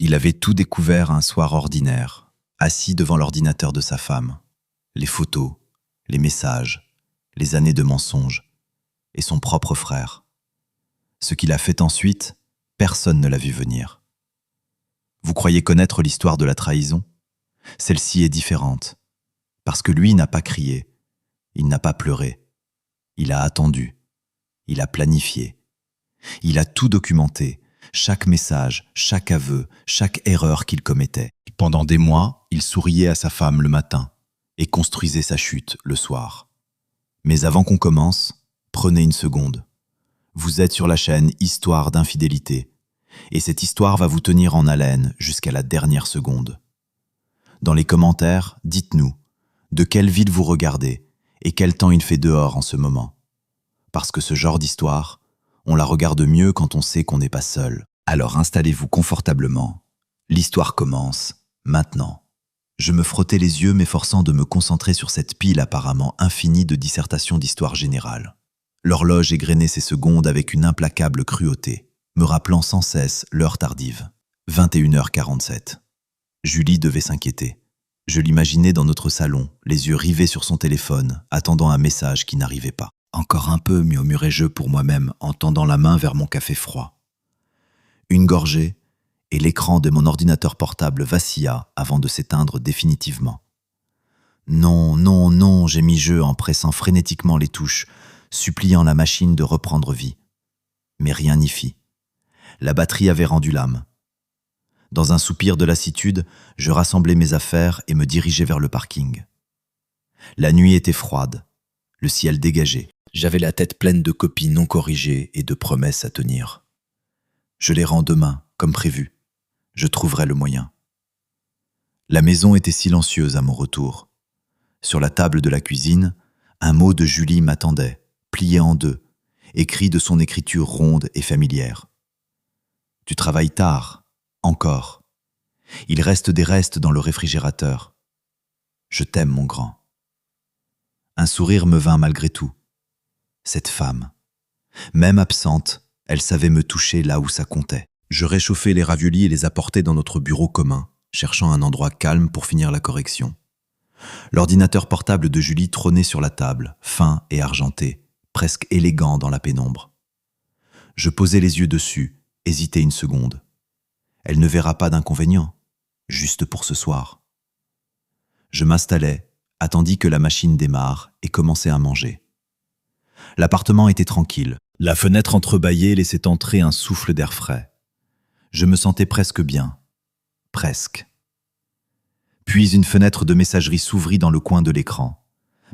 Il avait tout découvert un soir ordinaire, assis devant l'ordinateur de sa femme. Les photos, les messages, les années de mensonges, et son propre frère. Ce qu'il a fait ensuite, personne ne l'a vu venir. Vous croyez connaître l'histoire de la trahison? Celle-ci est différente, parce que lui n'a pas crié, il n'a pas pleuré, il a attendu, il a planifié, il a tout documenté, chaque message, chaque aveu, chaque erreur qu'il commettait. Pendant des mois, il souriait à sa femme le matin et construisait sa chute le soir. Mais avant qu'on commence, prenez une seconde. Vous êtes sur la chaîne Histoire d'infidélité, et cette histoire va vous tenir en haleine jusqu'à la dernière seconde. Dans les commentaires, dites-nous de quelle ville vous regardez et quel temps il fait dehors en ce moment. Parce que ce genre d'histoire, on la regarde mieux quand on sait qu'on n'est pas seul. Alors installez-vous confortablement. L'histoire commence maintenant. Je me frottais les yeux m'efforçant de me concentrer sur cette pile apparemment infinie de dissertations d'histoire générale. L'horloge égrenait ses secondes avec une implacable cruauté, me rappelant sans cesse l'heure tardive. 21h47. Julie devait s'inquiéter. Je l'imaginais dans notre salon, les yeux rivés sur son téléphone, attendant un message qui n'arrivait pas. Encore un peu, murmurai-je pour moi-même en tendant la main vers mon café froid. Une gorgée, et l'écran de mon ordinateur portable vacilla avant de s'éteindre définitivement. Non, non, non, gémis-je en pressant frénétiquement les touches, suppliant la machine de reprendre vie. Mais rien n'y fit. La batterie avait rendu l'âme. Dans un soupir de lassitude, je rassemblai mes affaires et me dirigeai vers le parking. La nuit était froide, le ciel dégagé. J'avais la tête pleine de copies non corrigées et de promesses à tenir. Je les rends demain, comme prévu. Je trouverai le moyen. La maison était silencieuse à mon retour. Sur la table de la cuisine, un mot de Julie m'attendait, plié en deux, écrit de son écriture ronde et familière. « Tu travailles tard, encore. Il reste des restes dans le réfrigérateur. Je t'aime, mon grand. » Un sourire me vint malgré tout. Cette femme, même absente, elle savait me toucher là où ça comptait. Je réchauffai les raviolis et les apportai dans notre bureau commun, cherchant un endroit calme pour finir la correction. L'ordinateur portable de Julie trônait sur la table, fin et argenté, presque élégant dans la pénombre. Je posai les yeux dessus, hésitai une seconde. Elle ne verra pas d'inconvénient, juste pour ce soir. Je m'installai, attendis que la machine démarre et commençai à manger. L'appartement était tranquille. La fenêtre entrebâillée laissait entrer un souffle d'air frais. Je me sentais presque bien. Presque. Puis une fenêtre de messagerie s'ouvrit dans le coin de l'écran.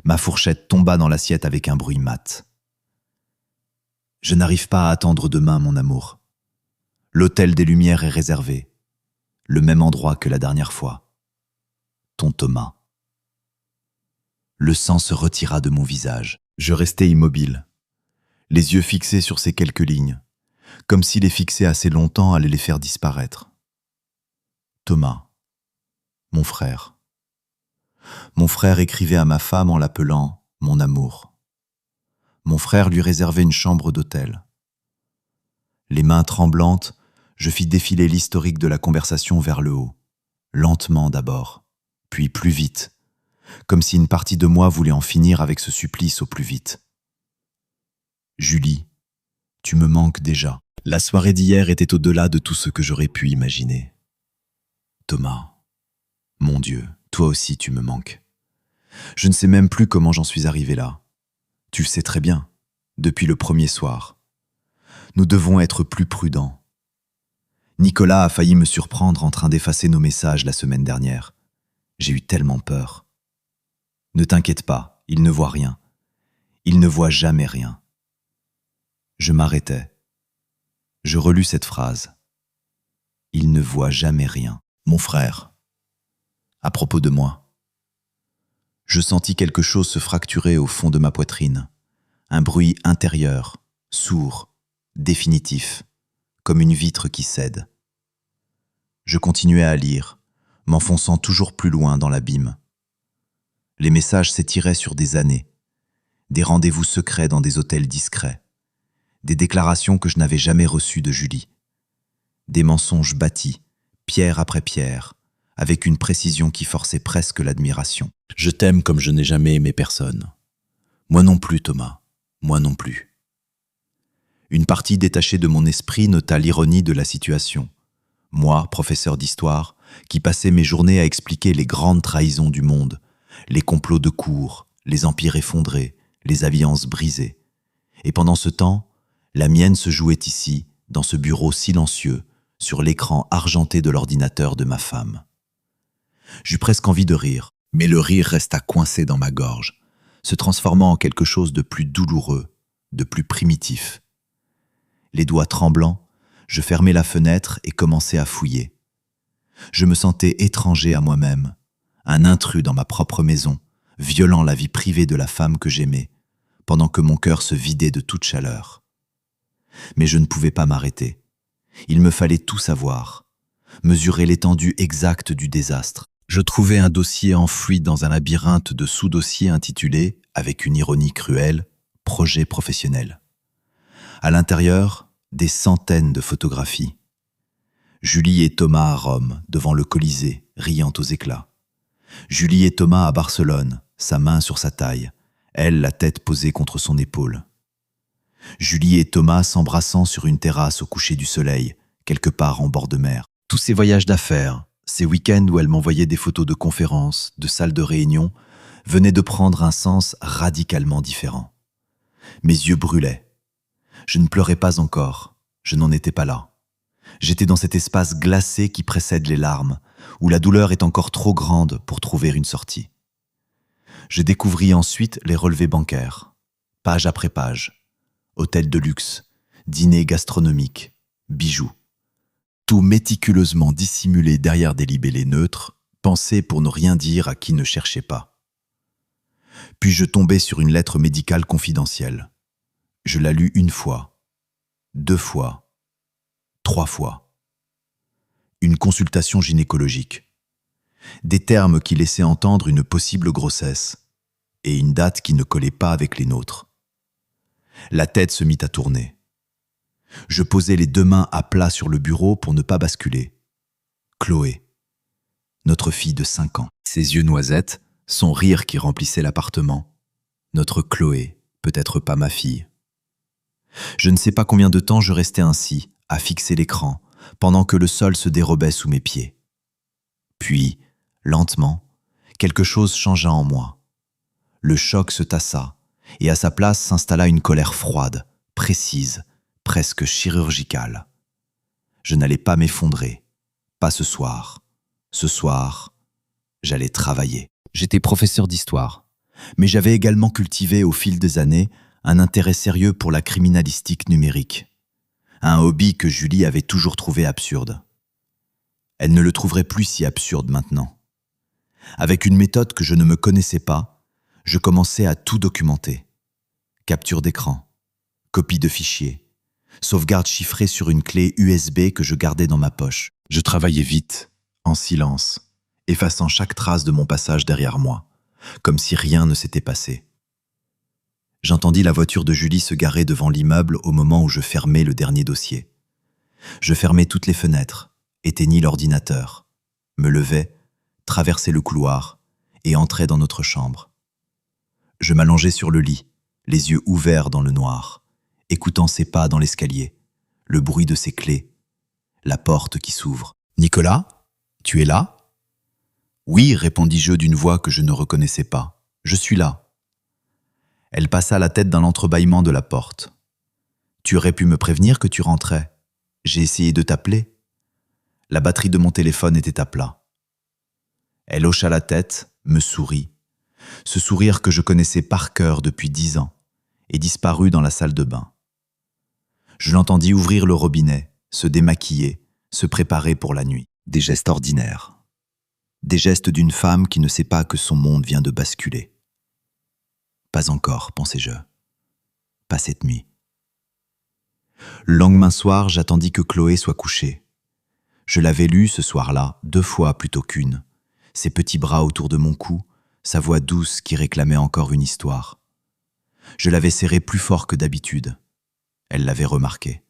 Ma fourchette tomba dans l'assiette avec un bruit mat. Je n'arrive pas à attendre demain, mon amour. L'hôtel des Lumières est réservé. Le même endroit que la dernière fois. Ton Thomas. Le sang se retira de mon visage. Je restai immobile, les yeux fixés sur ces quelques lignes, comme si les fixer assez longtemps allait les faire disparaître. Thomas, mon frère. Mon frère écrivait à ma femme en l'appelant « mon amour ». Mon frère lui réservait une chambre d'hôtel. Les mains tremblantes, je fis défiler l'historique de la conversation vers le haut, lentement d'abord, puis plus vite, comme si une partie de moi voulait en finir avec ce supplice au plus vite. Julie, tu me manques déjà. La soirée d'hier était au-delà de tout ce que j'aurais pu imaginer. Thomas, mon Dieu, toi aussi tu me manques. Je ne sais même plus comment j'en suis arrivé là. Tu le sais très bien, depuis le premier soir. Nous devons être plus prudents. Nicolas a failli me surprendre en train d'effacer nos messages la semaine dernière. J'ai eu tellement peur. Ne t'inquiète pas, il ne voit rien. Il ne voit jamais rien. Je m'arrêtais. Je relus cette phrase. Il ne voit jamais rien. Mon frère. À propos de moi. Je sentis quelque chose se fracturer au fond de ma poitrine. Un bruit intérieur, sourd, définitif, comme une vitre qui cède. Je continuais à lire, m'enfonçant toujours plus loin dans l'abîme. Les messages s'étiraient sur des années, des rendez-vous secrets dans des hôtels discrets, des déclarations que je n'avais jamais reçues de Julie, des mensonges bâtis, pierre après pierre, avec une précision qui forçait presque l'admiration. Je t'aime comme je n'ai jamais aimé personne. Moi non plus, Thomas, moi non plus. Une partie détachée de mon esprit nota l'ironie de la situation. Moi, professeur d'histoire, qui passais mes journées à expliquer les grandes trahisons du monde, les complots de cour, les empires effondrés, les alliances brisées. Et pendant ce temps, la mienne se jouait ici, dans ce bureau silencieux, sur l'écran argenté de l'ordinateur de ma femme. J'eus presque envie de rire, mais le rire resta coincé dans ma gorge, se transformant en quelque chose de plus douloureux, de plus primitif. Les doigts tremblants, je fermai la fenêtre et commençai à fouiller. Je me sentais étranger à moi-même, un intrus dans ma propre maison, violant la vie privée de la femme que j'aimais, pendant que mon cœur se vidait de toute chaleur. Mais je ne pouvais pas m'arrêter. Il me fallait tout savoir, mesurer l'étendue exacte du désastre. Je trouvai un dossier enfoui dans un labyrinthe de sous-dossiers intitulé, avec une ironie cruelle, « Projet professionnel ». À l'intérieur, des centaines de photographies. Julie et Thomas à Rome, devant le Colisée, riant aux éclats. Julie et Thomas à Barcelone, sa main sur sa taille, elle la tête posée contre son épaule. Julie et Thomas s'embrassant sur une terrasse au coucher du soleil, quelque part en bord de mer. Tous ces voyages d'affaires, ces week-ends où elle m'envoyait des photos de conférences, de salles de réunion, venaient de prendre un sens radicalement différent. Mes yeux brûlaient. Je ne pleurais pas encore, je n'en étais pas là. J'étais dans cet espace glacé qui précède les larmes, où la douleur est encore trop grande pour trouver une sortie. Je découvris ensuite les relevés bancaires, page après page, hôtels de luxe, dîners gastronomiques, bijoux. Tout méticuleusement dissimulé derrière des libellés neutres, pensé pour ne rien dire à qui ne cherchait pas. Puis je tombai sur une lettre médicale confidentielle. Je la lus 1 fois, 2 fois, 3 fois. Une consultation gynécologique. Des termes qui laissaient entendre une possible grossesse et une date qui ne collait pas avec les nôtres. La tête se mit à tourner. Je posai les 2 mains à plat sur le bureau pour ne pas basculer. Chloé, notre fille de 5 ans. Ses yeux noisettes, son rire qui remplissait l'appartement. Notre Chloé, peut-être pas ma fille. Je ne sais pas combien de temps je restais ainsi, à fixer l'écran, pendant que le sol se dérobait sous mes pieds. Puis, lentement, quelque chose changea en moi. Le choc se tassa, et à sa place s'installa une colère froide, précise, presque chirurgicale. Je n'allais pas m'effondrer, pas ce soir. Ce soir, j'allais travailler. J'étais professeur d'histoire, mais j'avais également cultivé au fil des années un intérêt sérieux pour la criminalistique numérique. Un hobby que Julie avait toujours trouvé absurde. Elle ne le trouverait plus si absurde maintenant. Avec une méthode que je ne me connaissais pas, je commençais à tout documenter. Capture d'écran, copie de fichiers, sauvegarde chiffrée sur une clé USB que je gardais dans ma poche. Je travaillais vite, en silence, effaçant chaque trace de mon passage derrière moi, comme si rien ne s'était passé. J'entendis la voiture de Julie se garer devant l'immeuble au moment où je fermais le dernier dossier. Je fermais toutes les fenêtres, éteignis l'ordinateur, me levais, traversais le couloir et entrais dans notre chambre. Je m'allongeais sur le lit, les yeux ouverts dans le noir, écoutant ses pas dans l'escalier, le bruit de ses clés, la porte qui s'ouvre. « Nicolas, tu es là ?» « Oui, répondis-je d'une voix que je ne reconnaissais pas. Je suis là. » Elle passa la tête dans l'entrebâillement de la porte. « Tu aurais pu me prévenir que tu rentrais. J'ai essayé de t'appeler. » La batterie de mon téléphone était à plat. Elle hocha la tête, me sourit. Ce sourire que je connaissais par cœur depuis 10 ans, et disparut dans la salle de bain. Je l'entendis ouvrir le robinet, se démaquiller, se préparer pour la nuit. Des gestes ordinaires. Des gestes d'une femme qui ne sait pas que son monde vient de basculer. Pas encore, pensai-je. Pas cette nuit. Le lendemain soir, j'attendis que Chloé soit couchée. Je l'avais lue ce soir-là 2 fois plutôt qu'1, ses petits bras autour de mon cou, sa voix douce qui réclamait encore une histoire. Je l'avais serrée plus fort que d'habitude. Elle l'avait remarqué.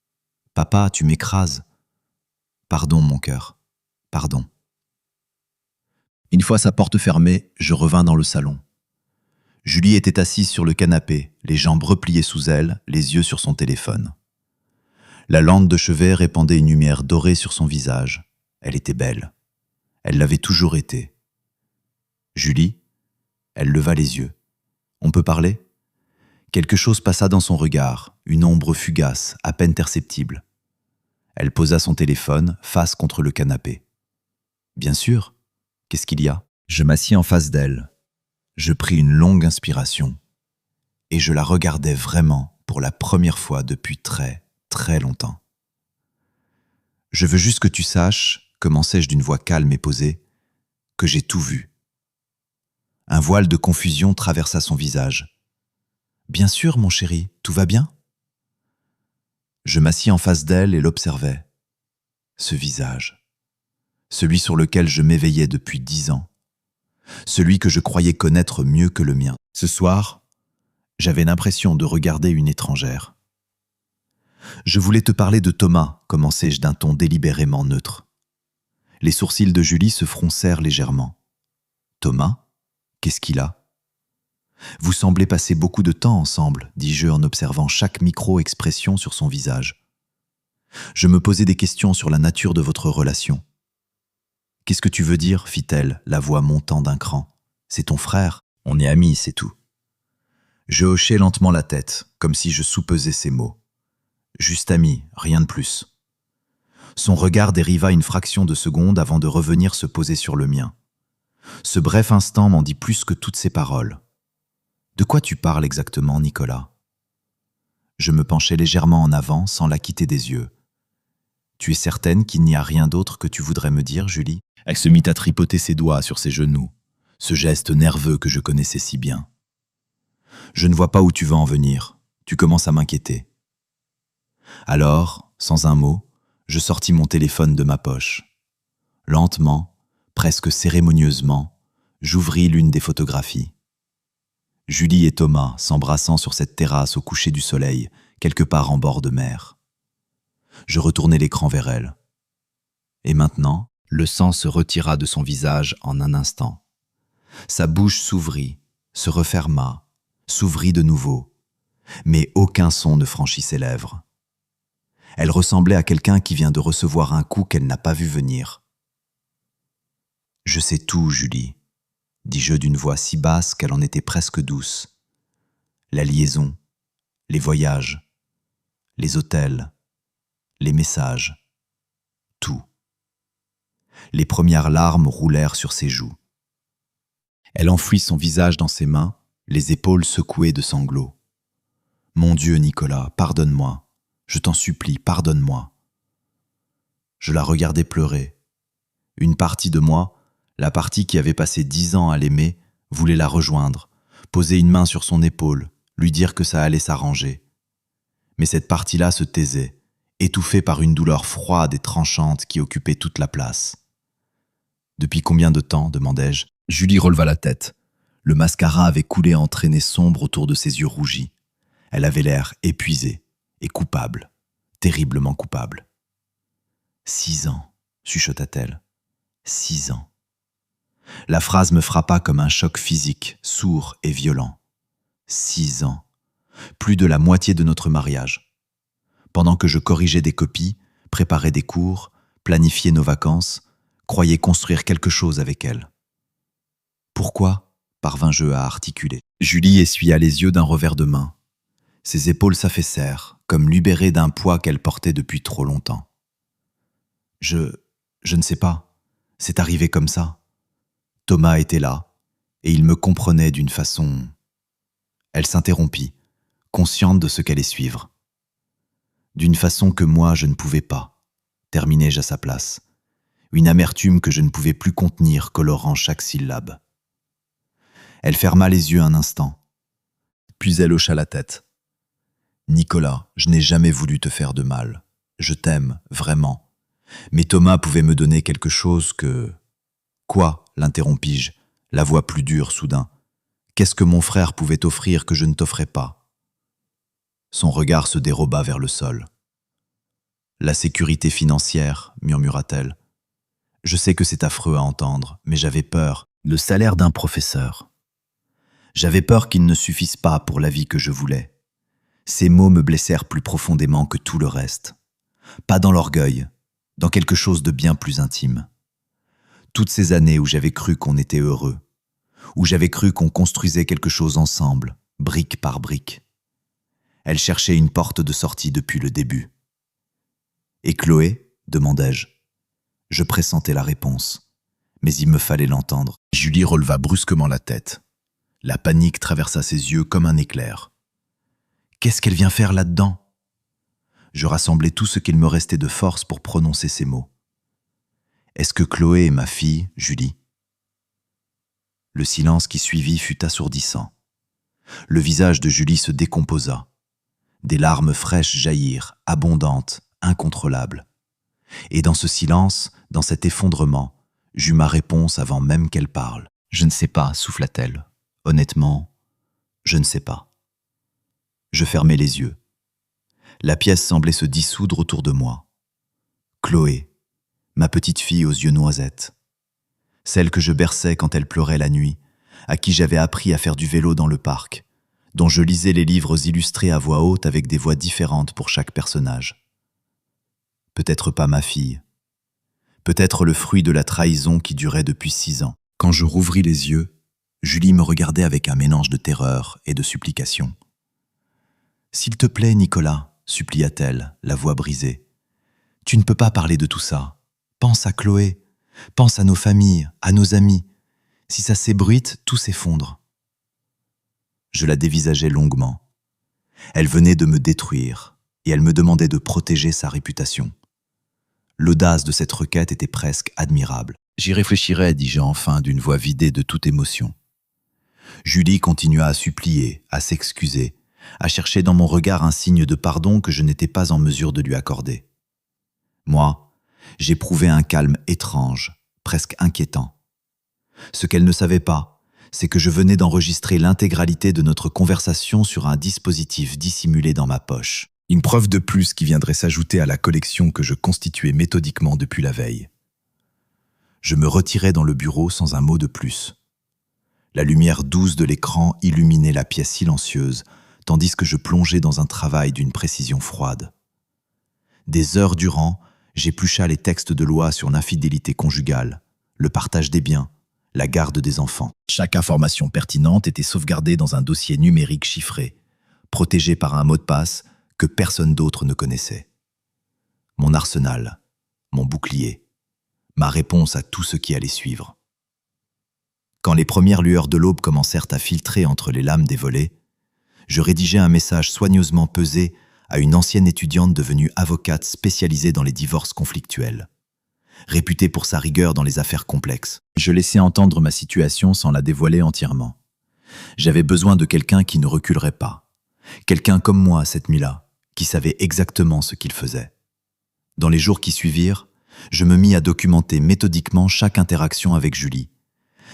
« Papa, tu m'écrases. » « Pardon, mon cœur. Pardon. Une fois sa porte fermée, je revins dans le salon. Julie était assise sur le canapé, les jambes repliées sous elle, les yeux sur son téléphone. La lampe de chevet répandait une lumière dorée sur son visage. Elle était belle. Elle l'avait toujours été. Julie, elle leva les yeux. On peut parler ? Quelque chose passa dans son regard, une ombre fugace, à peine perceptible. Elle posa son téléphone, face contre le canapé. Bien sûr. Qu'est-ce qu'il y a ? Je m'assis en face d'elle. Je pris une longue inspiration. Et je la regardais vraiment pour la première fois depuis très, très longtemps. Je veux juste que tu saches, commençai-je d'une voix calme et posée, que j'ai tout vu. Un voile de confusion traversa son visage. Bien sûr, mon chéri, tout va bien ? Je m'assis en face d'elle et l'observais. Ce visage. Celui sur lequel je m'éveillais depuis 10 ans. Celui que je croyais connaître mieux que le mien. Ce soir, j'avais l'impression de regarder une étrangère. Je voulais te parler de Thomas, commençai-je d'un ton délibérément neutre. Les sourcils de Julie se froncèrent légèrement. Thomas ? Qu'est-ce qu'il a ? Vous semblez passer beaucoup de temps ensemble, dis-je en observant chaque micro-expression sur son visage. Je me posais des questions sur la nature de votre relation. Qu'est-ce que tu veux dire, fit-elle, la voix montant d'un cran. C'est ton frère, on est amis, c'est tout. Je hochai lentement la tête, comme si je soupesais ses mots. Juste amis, rien de plus. Son regard dériva une fraction de seconde avant de revenir se poser sur le mien. Ce bref instant m'en dit plus que toutes ses paroles. De quoi tu parles exactement, Nicolas ? Je me penchai légèrement en avant sans la quitter des yeux. Tu es certaine qu'il n'y a rien d'autre que tu voudrais me dire, Julie ? Elle se mit à tripoter ses doigts sur ses genoux, ce geste nerveux que je connaissais si bien. Je ne vois pas où tu vas en venir, tu commences à m'inquiéter. Alors, sans un mot, je sortis mon téléphone de ma poche. Lentement, presque cérémonieusement, j'ouvris l'une des photographies. Julie et Thomas s'embrassant sur cette terrasse au coucher du soleil, quelque part en bord de mer. Je retournai l'écran vers elle. Et maintenant, le sang se retira de son visage en un instant. Sa bouche s'ouvrit, se referma, s'ouvrit de nouveau, mais aucun son ne franchit ses lèvres. Elle ressemblait à quelqu'un qui vient de recevoir un coup qu'elle n'a pas vu venir. « Je sais tout, Julie », dis-je d'une voix si basse qu'elle en était presque douce. La liaison, les voyages, les hôtels, les messages, tout. Les premières larmes roulèrent sur ses joues. Elle enfouit son visage dans ses mains, les épaules secouées de sanglots. « Mon Dieu, Nicolas, pardonne-moi. Je t'en supplie, pardonne-moi. » Je la regardais pleurer. Une partie de moi, la partie qui avait passé 10 ans à l'aimer, voulait la rejoindre, poser une main sur son épaule, lui dire que ça allait s'arranger. Mais cette partie-là se taisait, étouffée par une douleur froide et tranchante qui occupait toute la place. « Depuis combien de temps ? demandai-je. Julie releva la tête. Le mascara avait coulé en traînées sombres autour de ses yeux rougis. Elle avait l'air épuisée et coupable, terriblement coupable. « 6 ans, chuchota-t-elle. 6 ans. La phrase me frappa comme un choc physique, sourd et violent. 6 ans. Plus de la moitié de notre mariage. Pendant que je corrigeais des copies, préparais des cours, planifiais nos vacances, croyais construire quelque chose avec elle. Pourquoi ? Parvins-je à articuler. Julie essuya les yeux d'un revers de main. Ses épaules s'affaissèrent, comme libérées d'un poids qu'elle portait depuis trop longtemps. Je ne sais pas. C'est arrivé comme ça. Thomas était là, et il me comprenait d'une façon... Elle s'interrompit, consciente de ce qu'allait suivre. D'une façon que moi je ne pouvais pas, terminai-je à sa place. Une amertume que je ne pouvais plus contenir colorant chaque syllabe. Elle ferma les yeux un instant, puis elle hocha la tête. « Nicolas, je n'ai jamais voulu te faire de mal. Je t'aime, vraiment. Mais Thomas pouvait me donner quelque chose que... » « Quoi ?» l'interrompis-je, la voix plus dure soudain. « Qu'est-ce que mon frère pouvait t'offrir que je ne t'offrais pas ?» Son regard se déroba vers le sol. « La sécurité financière, murmura-t-elle. Je sais que c'est affreux à entendre, mais j'avais peur. Le salaire d'un professeur. J'avais peur qu'il ne suffise pas pour la vie que je voulais. Ces mots me blessèrent plus profondément que tout le reste. Pas dans l'orgueil, dans quelque chose de bien plus intime. Toutes ces années où j'avais cru qu'on était heureux, où j'avais cru qu'on construisait quelque chose ensemble, brique par brique. Elle cherchait une porte de sortie depuis le début. « Et Chloé ?» demandai-je. Je pressentais la réponse, mais il me fallait l'entendre. Julie releva brusquement la tête. La panique traversa ses yeux comme un éclair. « Qu'est-ce qu'elle vient faire là-dedans ?» Je rassemblai tout ce qu'il me restait de force pour prononcer ces mots. « Est-ce que Chloé est ma fille, Julie ?» Le silence qui suivit fut assourdissant. Le visage de Julie se décomposa. Des larmes fraîches jaillirent, abondantes, incontrôlables. Et dans ce silence, dans cet effondrement, j'eus ma réponse avant même qu'elle parle. « Je ne sais pas, souffla-t-elle. Honnêtement, je ne sais pas. » Je fermai les yeux. La pièce semblait se dissoudre autour de moi. Chloé, ma petite fille aux yeux noisettes. Celle que je berçais quand elle pleurait la nuit, à qui j'avais appris à faire du vélo dans le parc, dont je lisais les livres illustrés à voix haute avec des voix différentes pour chaque personnage. Peut-être pas ma fille. Peut-être le fruit de la trahison qui durait depuis 6 ans. Quand je rouvris les yeux, Julie me regardait avec un mélange de terreur et de supplication. « S'il te plaît, Nicolas, supplia-t-elle, la voix brisée. Tu ne peux pas parler de tout ça. Pense à Chloé. Pense à nos familles, à nos amis. Si ça s'ébruite, tout s'effondre. » Je la dévisageais longuement. Elle venait de me détruire et elle me demandait de protéger sa réputation. L'audace de cette requête était presque admirable. « J'y réfléchirai, dis-je enfin d'une voix vidée de toute émotion. » Julie continua à supplier, à s'excuser, à chercher dans mon regard un signe de pardon que je n'étais pas en mesure de lui accorder. Moi, j'éprouvais un calme étrange, presque inquiétant. Ce qu'elle ne savait pas, c'est que je venais d'enregistrer l'intégralité de notre conversation sur un dispositif dissimulé dans ma poche. Une preuve de plus qui viendrait s'ajouter à la collection que je constituais méthodiquement depuis la veille. Je me retirai dans le bureau sans un mot de plus. La lumière douce de l'écran illuminait la pièce silencieuse, tandis que je plongeais dans un travail d'une précision froide. Des heures durant, j'éplucha les textes de loi sur l'infidélité conjugale, le partage des biens, la garde des enfants. Chaque information pertinente était sauvegardée dans un dossier numérique chiffré, protégé par un mot de passe que personne d'autre ne connaissait. Mon arsenal, mon bouclier, ma réponse à tout ce qui allait suivre. Quand les premières lueurs de l'aube commencèrent à filtrer entre les lames des volets, je rédigeai un message soigneusement pesé à une ancienne étudiante devenue avocate spécialisée dans les divorces conflictuels. Réputée pour sa rigueur dans les affaires complexes, je laissai entendre ma situation sans la dévoiler entièrement. J'avais besoin de quelqu'un qui ne reculerait pas. Quelqu'un comme moi cette nuit-là, qui savait exactement ce qu'il faisait. Dans les jours qui suivirent, je me mis à documenter méthodiquement chaque interaction avec Julie.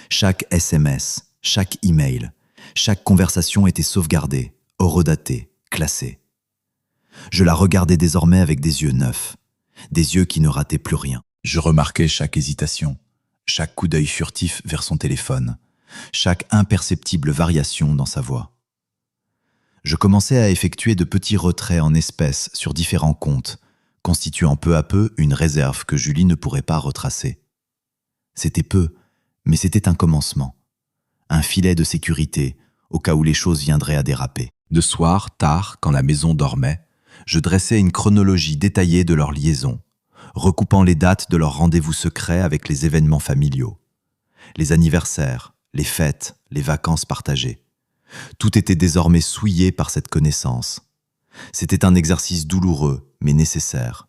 Chaque SMS, chaque email, chaque conversation était sauvegardée, horodatée, classée. Je la regardais désormais avec des yeux neufs, des yeux qui ne rataient plus rien. Je remarquais chaque hésitation, chaque coup d'œil furtif vers son téléphone, chaque imperceptible variation dans sa voix. Je commençais à effectuer de petits retraits en espèces sur différents comptes, constituant peu à peu une réserve que Julie ne pourrait pas retracer. C'était peu, mais c'était un commencement. Un filet de sécurité, au cas où les choses viendraient à déraper. De soir, tard, quand la maison dormait, je dressais une chronologie détaillée de leur liaison, recoupant les dates de leurs rendez-vous secrets avec les événements familiaux. Les anniversaires, les fêtes, les vacances partagées. Tout était désormais souillé par cette connaissance. C'était un exercice douloureux, mais nécessaire.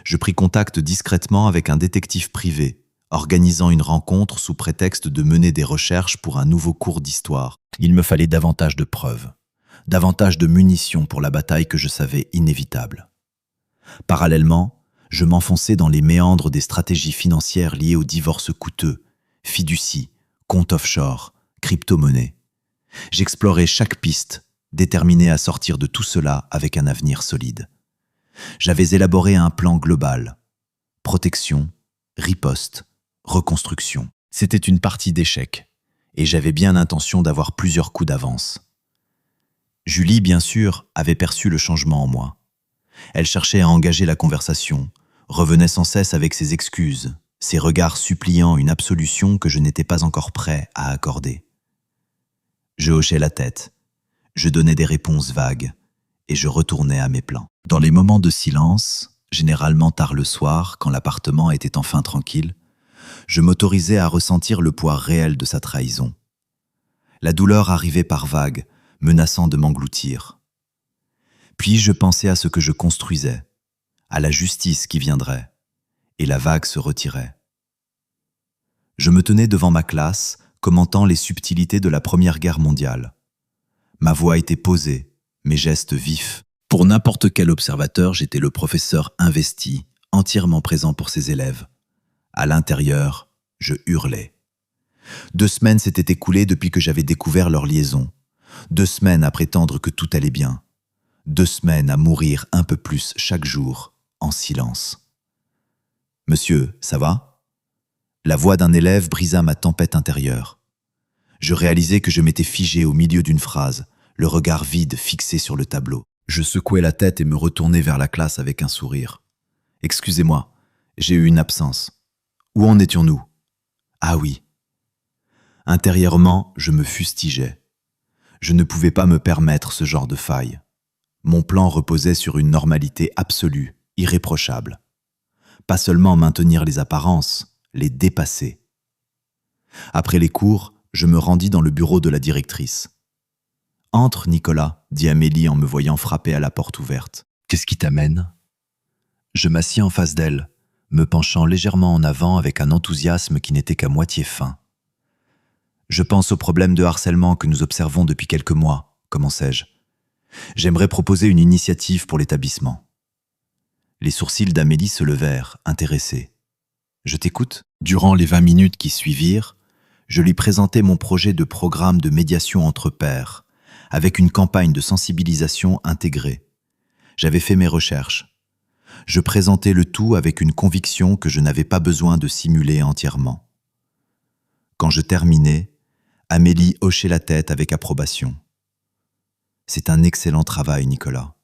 Je pris contact discrètement avec un détective privé, organisant une rencontre sous prétexte de mener des recherches pour un nouveau cours d'histoire. Il me fallait davantage de preuves, davantage de munitions pour la bataille que je savais inévitable. Parallèlement, je m'enfonçais dans les méandres des stratégies financières liées aux divorces coûteux, fiducie, comptes offshore, crypto-monnaies. J'explorais chaque piste, déterminé à sortir de tout cela avec un avenir solide. J'avais élaboré un plan global. Protection, riposte, reconstruction. C'était une partie d'échecs, et j'avais bien l'intention d'avoir plusieurs coups d'avance. Julie, bien sûr, avait perçu le changement en moi. Elle cherchait à engager la conversation, revenait sans cesse avec ses excuses, ses regards suppliant une absolution que je n'étais pas encore prêt à accorder. Je hochais la tête, je donnais des réponses vagues, et je retournais à mes plans. Dans les moments de silence, généralement tard le soir, quand l'appartement était enfin tranquille, je m'autorisais à ressentir le poids réel de sa trahison. La douleur arrivait par vagues, menaçant de m'engloutir. Puis je pensais à ce que je construisais, à la justice qui viendrait, et la vague se retirait. Je me tenais devant ma classe, commentant les subtilités de la Première Guerre mondiale. Ma voix était posée, mes gestes vifs. Pour n'importe quel observateur, j'étais le professeur investi, entièrement présent pour ses élèves. À l'intérieur, je hurlais. 2 semaines s'étaient écoulées depuis que j'avais découvert leur liaison. 2 semaines à prétendre que tout allait bien. 2 semaines à mourir un peu plus chaque jour, en silence. « Monsieur, ça va ?» La voix d'un élève brisa ma tempête intérieure. Je réalisais que je m'étais figé au milieu d'une phrase, le regard vide fixé sur le tableau. Je secouai la tête et me retournai vers la classe avec un sourire. « Excusez-moi, j'ai eu une absence. Où en étions-nous ? » Ah oui. Intérieurement, je me fustigeais. Je ne pouvais pas me permettre ce genre de faille. Mon plan reposait sur une normalité absolue, irréprochable. Pas seulement maintenir les apparences, les dépasser. Après les cours, je me rendis dans le bureau de la directrice. « Entre, Nicolas », dit Amélie en me voyant frapper à la porte ouverte. « Qu'est-ce qui t'amène ?» Je m'assis en face d'elle, me penchant légèrement en avant avec un enthousiasme qui n'était qu'à moitié feint. « Je pense au problème de harcèlement que nous observons depuis quelques mois, commençai-je. J'aimerais proposer une initiative pour l'établissement. » Les sourcils d'Amélie se levèrent, intéressés. « Je t'écoute ?» Durant les 20 minutes qui suivirent, je lui présentai mon projet de programme de médiation entre pairs, avec une campagne de sensibilisation intégrée. J'avais fait mes recherches. Je présentais le tout avec une conviction que je n'avais pas besoin de simuler entièrement. Quand je terminai, Amélie hochait la tête avec approbation. « C'est un excellent travail, Nicolas.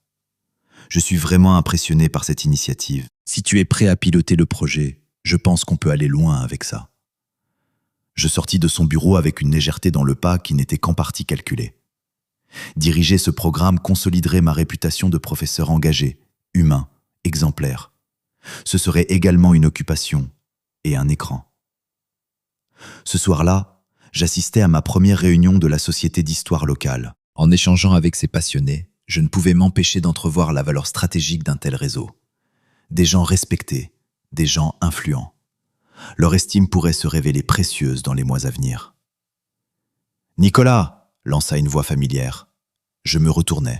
Je suis vraiment impressionné par cette initiative. Si tu es prêt à piloter le projet, je pense qu'on peut aller loin avec ça. » Je sortis de son bureau avec une légèreté dans le pas qui n'était qu'en partie calculée. Diriger ce programme consoliderait ma réputation de professeur engagé, humain, exemplaire. Ce serait également une occupation et un écran. Ce soir-là, j'assistais à ma première réunion de la Société d'histoire locale. En échangeant avec ces passionnés, je ne pouvais m'empêcher d'entrevoir la valeur stratégique d'un tel réseau. Des gens respectés, des gens influents. Leur estime pourrait se révéler précieuse dans les mois à venir. « Nicolas !» lança une voix familière. Je me retournai.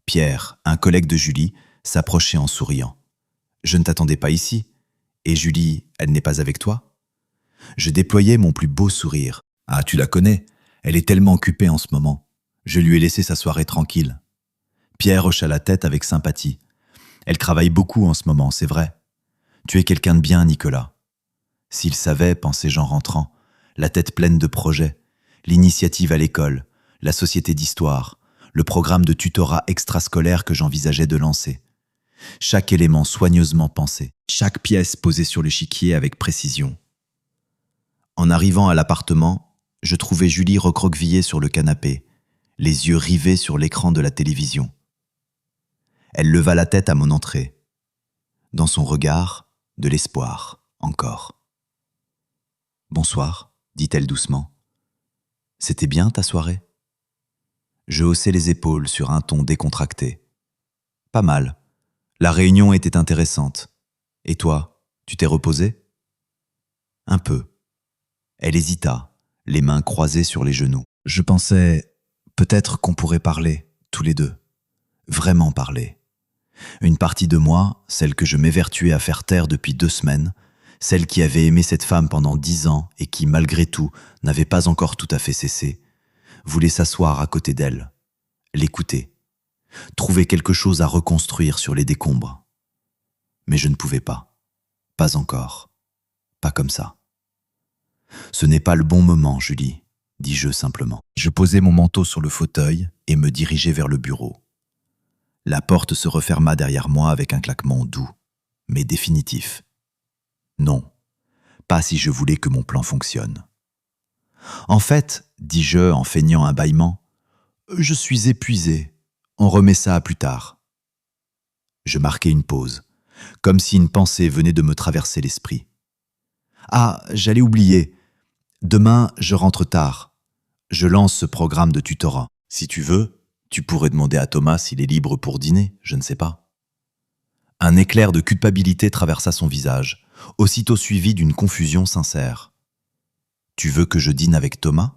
Pierre, un collègue de Julie, s'approchait en souriant. « Je ne t'attendais pas ici. Et Julie, elle n'est pas avec toi ?» Je déployai mon plus beau sourire. « Ah, tu la connais, elle est tellement occupée en ce moment. Je lui ai laissé sa soirée tranquille. » Pierre hocha la tête avec sympathie. « Elle travaille beaucoup en ce moment, c'est vrai. Tu es quelqu'un de bien, Nicolas. » S'il savait, pensais-je en rentrant, la tête pleine de projets, l'initiative à l'école, la société d'histoire, le programme de tutorat extrascolaire que j'envisageais de lancer. Chaque élément soigneusement pensé, chaque pièce posée sur l'échiquier avec précision. En arrivant à l'appartement, je trouvai Julie recroquevillée sur le canapé, les yeux rivés sur l'écran de la télévision. Elle leva la tête à mon entrée. Dans son regard, de l'espoir, encore. « Bonsoir », dit-elle doucement. « C'était bien ta soirée ?» Je haussai les épaules sur un ton décontracté. « Pas mal. La réunion était intéressante. Et toi, tu t'es reposé ?»« Un peu. » Elle hésita, les mains croisées sur les genoux. Je pensais, peut-être qu'on pourrait parler, tous les deux. Vraiment parler. Une partie de moi, celle que je m'évertuais à faire taire depuis 2 semaines, celle qui avait aimé cette femme pendant 10 ans et qui, malgré tout, n'avait pas encore tout à fait cessé, voulait s'asseoir à côté d'elle, l'écouter, trouver quelque chose à reconstruire sur les décombres. Mais je ne pouvais pas encore. Pas comme ça. Ce n'est pas le bon moment, Julie, dis-je simplement. Je posai mon manteau sur le fauteuil et me dirigeai vers le bureau. La porte se referma derrière moi avec un claquement doux, mais définitif. Non, pas si je voulais que mon plan fonctionne. En fait, dis-je en feignant un bâillement, je suis épuisé, on remet ça à plus tard. Je marquai une pause, comme si une pensée venait de me traverser l'esprit. Ah, j'allais oublier. Demain, je rentre tard. Je lance ce programme de tutorat. Si tu veux, tu pourrais demander à Thomas s'il est libre pour dîner, je ne sais pas. Un éclair de culpabilité traversa son visage, aussitôt suivi d'une confusion sincère. Tu veux que je dîne avec Thomas ?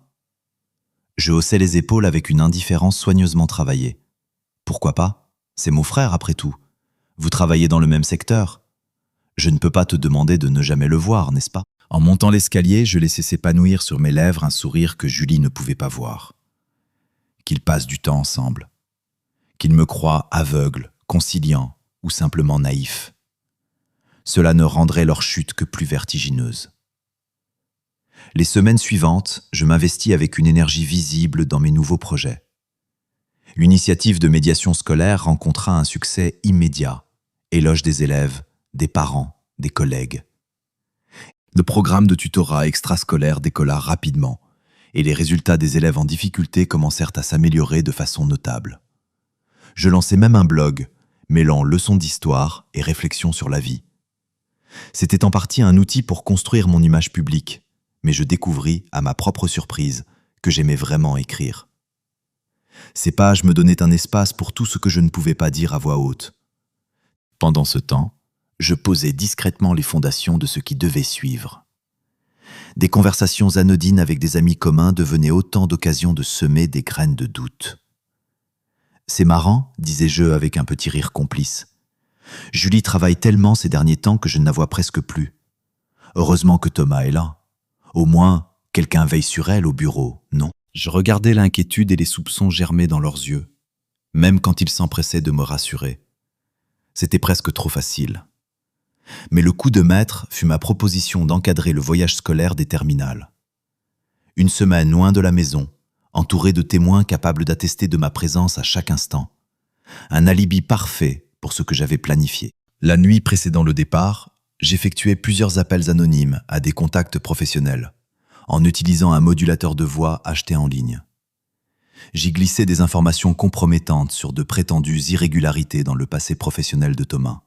Je haussai les épaules avec une indifférence soigneusement travaillée. Pourquoi pas ? C'est mon frère après tout. Vous travaillez dans le même secteur. Je ne peux pas te demander de ne jamais le voir, n'est-ce pas ? En montant l'escalier, je laissai s'épanouir sur mes lèvres un sourire que Julie ne pouvait pas voir. Qu'ils passent du temps ensemble. Qu'ils me croient aveugle, conciliant ou simplement naïf. Cela ne rendrait leur chute que plus vertigineuse. Les semaines suivantes, je m'investis avec une énergie visible dans mes nouveaux projets. L'initiative de médiation scolaire rencontra un succès immédiat. Éloge des élèves, des parents, des collègues. Le programme de tutorat extrascolaire décolla rapidement et les résultats des élèves en difficulté commencèrent à s'améliorer de façon notable. Je lançai même un blog, mêlant leçons d'histoire et réflexions sur la vie. C'était en partie un outil pour construire mon image publique, mais je découvris, à ma propre surprise, que j'aimais vraiment écrire. Ces pages me donnaient un espace pour tout ce que je ne pouvais pas dire à voix haute. Pendant ce temps, je posais discrètement les fondations de ce qui devait suivre. Des conversations anodines avec des amis communs devenaient autant d'occasions de semer des graines de doute. « C'est marrant, disais-je avec un petit rire complice. Julie travaille tellement ces derniers temps que je ne la vois presque plus. Heureusement que Thomas est là. Au moins, quelqu'un veille sur elle au bureau, non ? Je regardais l'inquiétude et les soupçons germer dans leurs yeux, même quand ils s'empressaient de me rassurer. C'était presque trop facile. Mais le coup de maître fut ma proposition d'encadrer le voyage scolaire des terminales. Une semaine loin de la maison, entouré de témoins capables d'attester de ma présence à chaque instant. Un alibi parfait pour ce que j'avais planifié. La nuit précédant le départ, j'effectuais plusieurs appels anonymes à des contacts professionnels, en utilisant un modulateur de voix acheté en ligne. J'y glissais des informations compromettantes sur de prétendues irrégularités dans le passé professionnel de Thomas.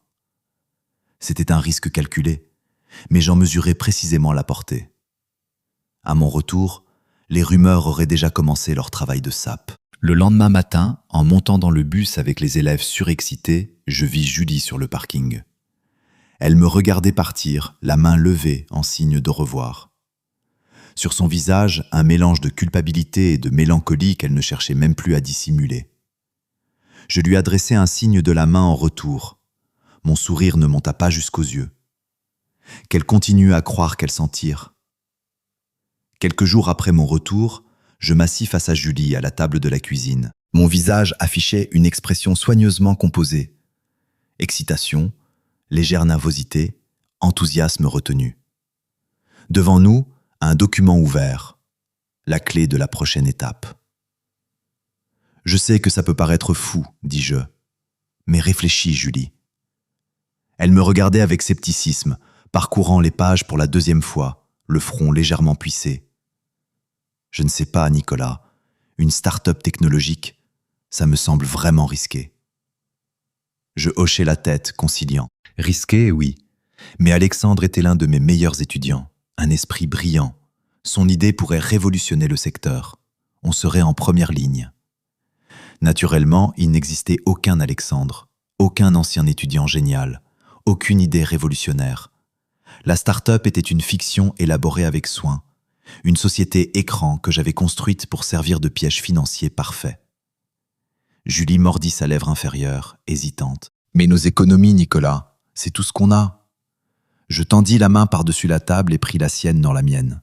C'était un risque calculé, mais j'en mesurais précisément la portée. À mon retour, les rumeurs auraient déjà commencé leur travail de sape. Le lendemain matin, en montant dans le bus avec les élèves surexcités, je vis Julie sur le parking. Elle me regardait partir, la main levée en signe d'au revoir. Sur son visage, un mélange de culpabilité et de mélancolie qu'elle ne cherchait même plus à dissimuler. Je lui adressai un signe de la main en retour. Mon sourire ne monta pas jusqu'aux yeux. Qu'elle continue à croire qu'elle s'en tire. Quelques jours après mon retour, je m'assis face à Julie à la table de la cuisine. Mon visage affichait une expression soigneusement composée. Excitation, légère nervosité, enthousiasme retenu. Devant nous, un document ouvert, la clé de la prochaine étape. « Je sais que ça peut paraître fou, dis-je, mais réfléchis, Julie. » Elle me regardait avec scepticisme, parcourant les pages pour la deuxième fois, le front légèrement plissé. « Je ne sais pas, Nicolas, une start-up technologique, ça me semble vraiment risqué. » Je hochai la tête, conciliant. Risqué, oui, mais Alexandre était l'un de mes meilleurs étudiants, un esprit brillant. Son idée pourrait révolutionner le secteur. On serait en première ligne. Naturellement, il n'existait aucun Alexandre, aucun ancien étudiant génial, aucune idée révolutionnaire. La start-up était une fiction élaborée avec soin, une société écran que j'avais construite pour servir de piège financier parfait. Julie mordit sa lèvre inférieure, hésitante. « Mais nos économies, Nicolas, c'est tout ce qu'on a. » Je tendis la main par-dessus la table et pris la sienne dans la mienne.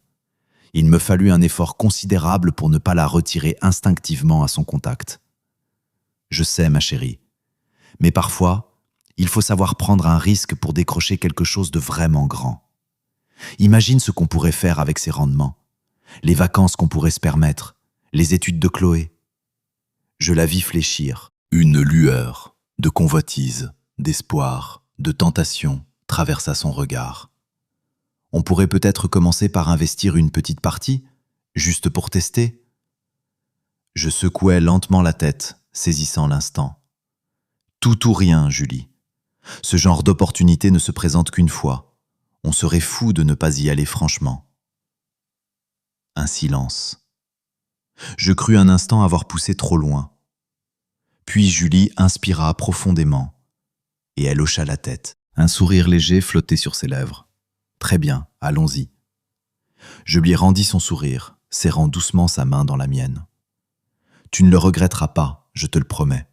Il me fallut un effort considérable pour ne pas la retirer instinctivement à son contact. Je sais, ma chérie, mais parfois, il faut savoir prendre un risque pour décrocher quelque chose de vraiment grand. Imagine ce qu'on pourrait faire avec ces rendements, les vacances qu'on pourrait se permettre, les études de Chloé. Je la vis fléchir. Une lueur de convoitise, d'espoir, de tentation traversa son regard. On pourrait peut-être commencer par investir une petite partie, juste pour tester. Je secouais lentement la tête, saisissant l'instant. Tout ou rien, Julie. Ce genre d'opportunité ne se présente qu'une fois. On serait fou de ne pas y aller franchement. Un silence. Je crus un instant avoir poussé trop loin. Puis Julie inspira profondément, et elle hocha la tête. Un sourire léger flottait sur ses lèvres. Très bien, allons-y. Je lui rendis son sourire, serrant doucement sa main dans la mienne. Tu ne le regretteras pas, je te le promets.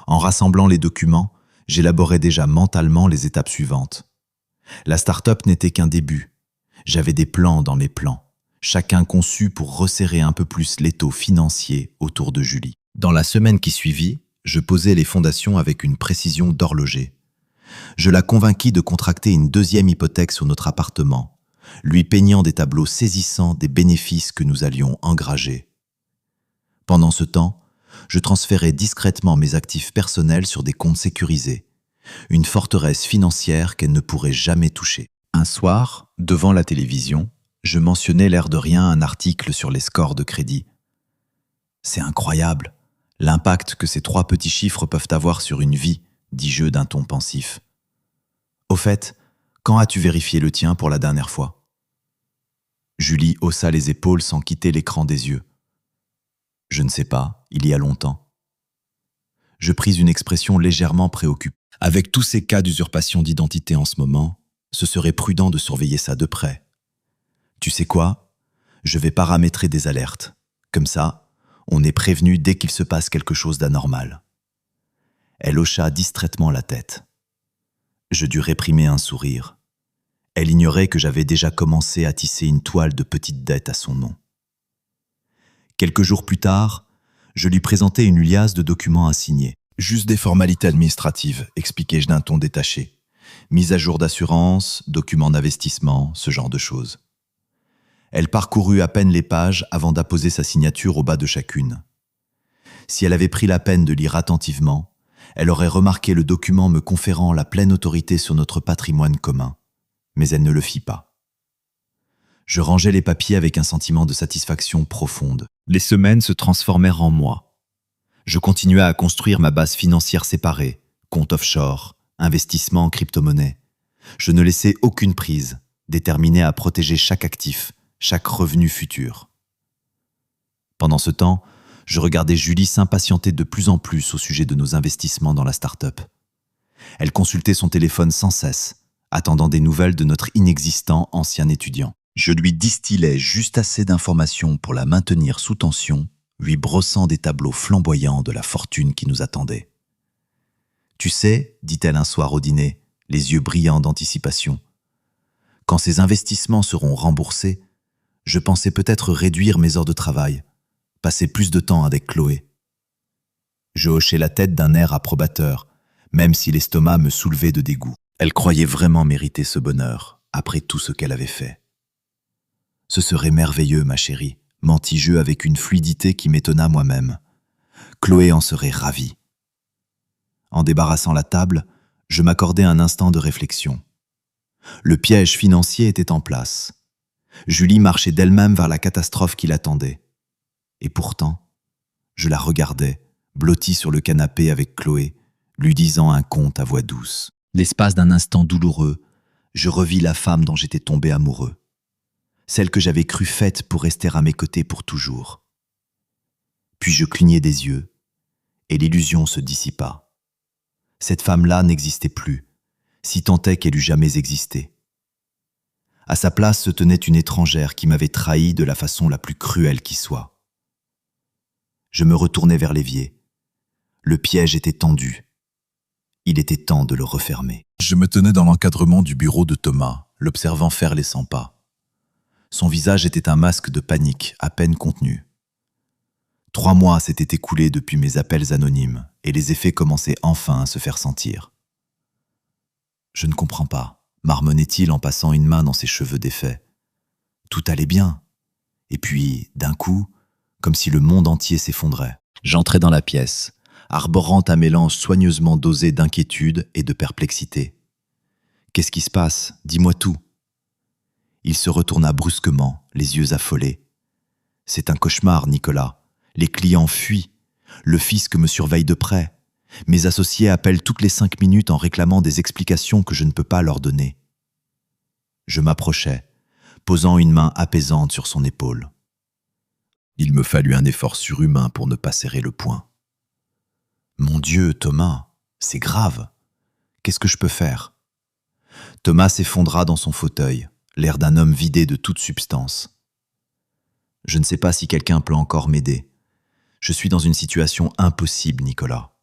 En rassemblant les documents, j'élaborais déjà mentalement les étapes suivantes. La start-up n'était qu'un début. J'avais des plans dans mes plans, chacun conçu pour resserrer un peu plus l'étau financier autour de Julie. Dans la semaine qui suivit, je posai les fondations avec une précision d'horloger. Je la convainquis de contracter une deuxième hypothèque sur notre appartement, lui peignant des tableaux saisissants des bénéfices que nous allions engrager. Pendant ce temps, je transférais discrètement mes actifs personnels sur des comptes sécurisés, une forteresse financière qu'elle ne pourrait jamais toucher. Un soir, devant la télévision, je mentionnais l'air de rien un article sur les scores de crédit. C'est incroyable, l'impact que ces 3 petits chiffres peuvent avoir sur une vie, dis-je d'un ton pensif. Au fait, quand as-tu vérifié le tien pour la dernière fois ? Julie haussa les épaules sans quitter l'écran des yeux. Je ne sais pas, il y a longtemps. Je pris une expression légèrement préoccupée. Avec tous ces cas d'usurpation d'identité en ce moment, ce serait prudent de surveiller ça de près. Tu sais quoi ? Je vais paramétrer des alertes. Comme ça, on est prévenu dès qu'il se passe quelque chose d'anormal. Elle hocha distraitement la tête. Je dus réprimer un sourire. Elle ignorait que j'avais déjà commencé à tisser une toile de petites dettes à son nom. Quelques jours plus tard, je lui présentai une liasse de documents à signer. Juste des formalités administratives, expliquai-je d'un ton détaché. Mise à jour d'assurance, documents d'investissement, ce genre de choses. Elle parcourut à peine les pages avant d'apposer sa signature au bas de chacune. Si elle avait pris la peine de lire attentivement, elle aurait remarqué le document me conférant la pleine autorité sur notre patrimoine commun. Mais elle ne le fit pas. Je rangeai les papiers avec un sentiment de satisfaction profonde. Les semaines se transformèrent en mois. Je continuais à construire ma base financière séparée, compte offshore, investissement en crypto-monnaie. Je ne laissais aucune prise, déterminé à protéger chaque actif, chaque revenu futur. Pendant ce temps, je regardais Julie s'impatienter de plus en plus au sujet de nos investissements dans la start-up. Elle consultait son téléphone sans cesse, attendant des nouvelles de notre inexistant ancien étudiant. Je lui distillais juste assez d'informations pour la maintenir sous tension, lui brossant des tableaux flamboyants de la fortune qui nous attendait. « Tu sais, dit-elle un soir au dîner, les yeux brillants d'anticipation, quand ces investissements seront remboursés, je pensais peut-être réduire mes heures de travail, passer plus de temps avec Chloé. » Je hochai la tête d'un air approbateur, même si l'estomac me soulevait de dégoût. Elle croyait vraiment mériter ce bonheur, après tout ce qu'elle avait fait. « Ce serait merveilleux, ma chérie, mentis-je avec une fluidité qui m'étonna moi-même. Chloé en serait ravie. En débarrassant la table, je m'accordai un instant de réflexion. Le piège financier était en place. Julie marchait d'elle-même vers la catastrophe qui l'attendait. Et pourtant, je la regardais, blottie sur le canapé avec Chloé, lui disant un conte à voix douce. L'espace d'un instant douloureux, je revis la femme dont j'étais tombé amoureux. Celle que j'avais cru faite pour rester à mes côtés pour toujours. Puis je clignai des yeux, et l'illusion se dissipa. Cette femme-là n'existait plus, si tant est qu'elle eût jamais existé. À sa place se tenait une étrangère qui m'avait trahi de la façon la plus cruelle qui soit. Je me retournai vers l'évier. Le piège était tendu. Il était temps de le refermer. Je me tenais dans l'encadrement du bureau de Thomas, l'observant faire les 100 pas. Son visage était un masque de panique, à peine contenu. 3 mois s'étaient écoulés depuis mes appels anonymes, et les effets commençaient enfin à se faire sentir. « Je ne comprends pas, marmonnait-il en passant une main dans ses cheveux défaits. Tout allait bien. Et puis, d'un coup, comme si le monde entier s'effondrait. J'entrai dans la pièce, arborant un mélange soigneusement dosé d'inquiétude et de perplexité. « Qu'est-ce qui se passe? Dis-moi tout. » Il se retourna brusquement, les yeux affolés. « C'est un cauchemar, Nicolas. Les clients fuient. Le fisc me surveille de près. Mes associés appellent toutes les 5 minutes en réclamant des explications que je ne peux pas leur donner. » Je m'approchai, posant une main apaisante sur son épaule. Il me fallut un effort surhumain pour ne pas serrer le poing. « Mon Dieu, Thomas, c'est grave. Qu'est-ce que je peux faire ?» Thomas s'effondra dans son fauteuil, l'air d'un homme vidé de toute substance. « Je ne sais pas si quelqu'un peut encore m'aider. Je suis dans une situation impossible, Nicolas.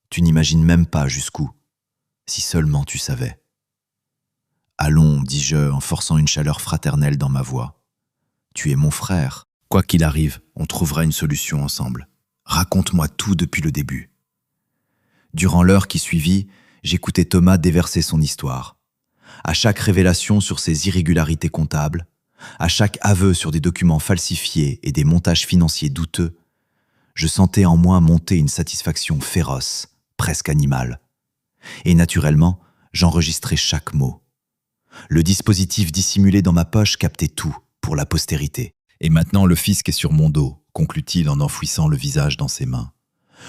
Tu n'imagines même pas jusqu'où. Si seulement tu savais. » « Allons, dis-je en forçant une chaleur fraternelle dans ma voix. Tu es mon frère. Quoi qu'il arrive, on trouvera une solution ensemble. Raconte-moi tout depuis le début. » Durant l'heure qui suivit, j'écoutais Thomas déverser son histoire. À chaque révélation sur ses irrégularités comptables, à chaque aveu sur des documents falsifiés et des montages financiers douteux, je sentais en moi monter une satisfaction féroce, presque animale. Et naturellement, j'enregistrais chaque mot. Le dispositif dissimulé dans ma poche captait tout, pour la postérité. Et maintenant le fisc est sur mon dos, conclut-il en enfouissant le visage dans ses mains.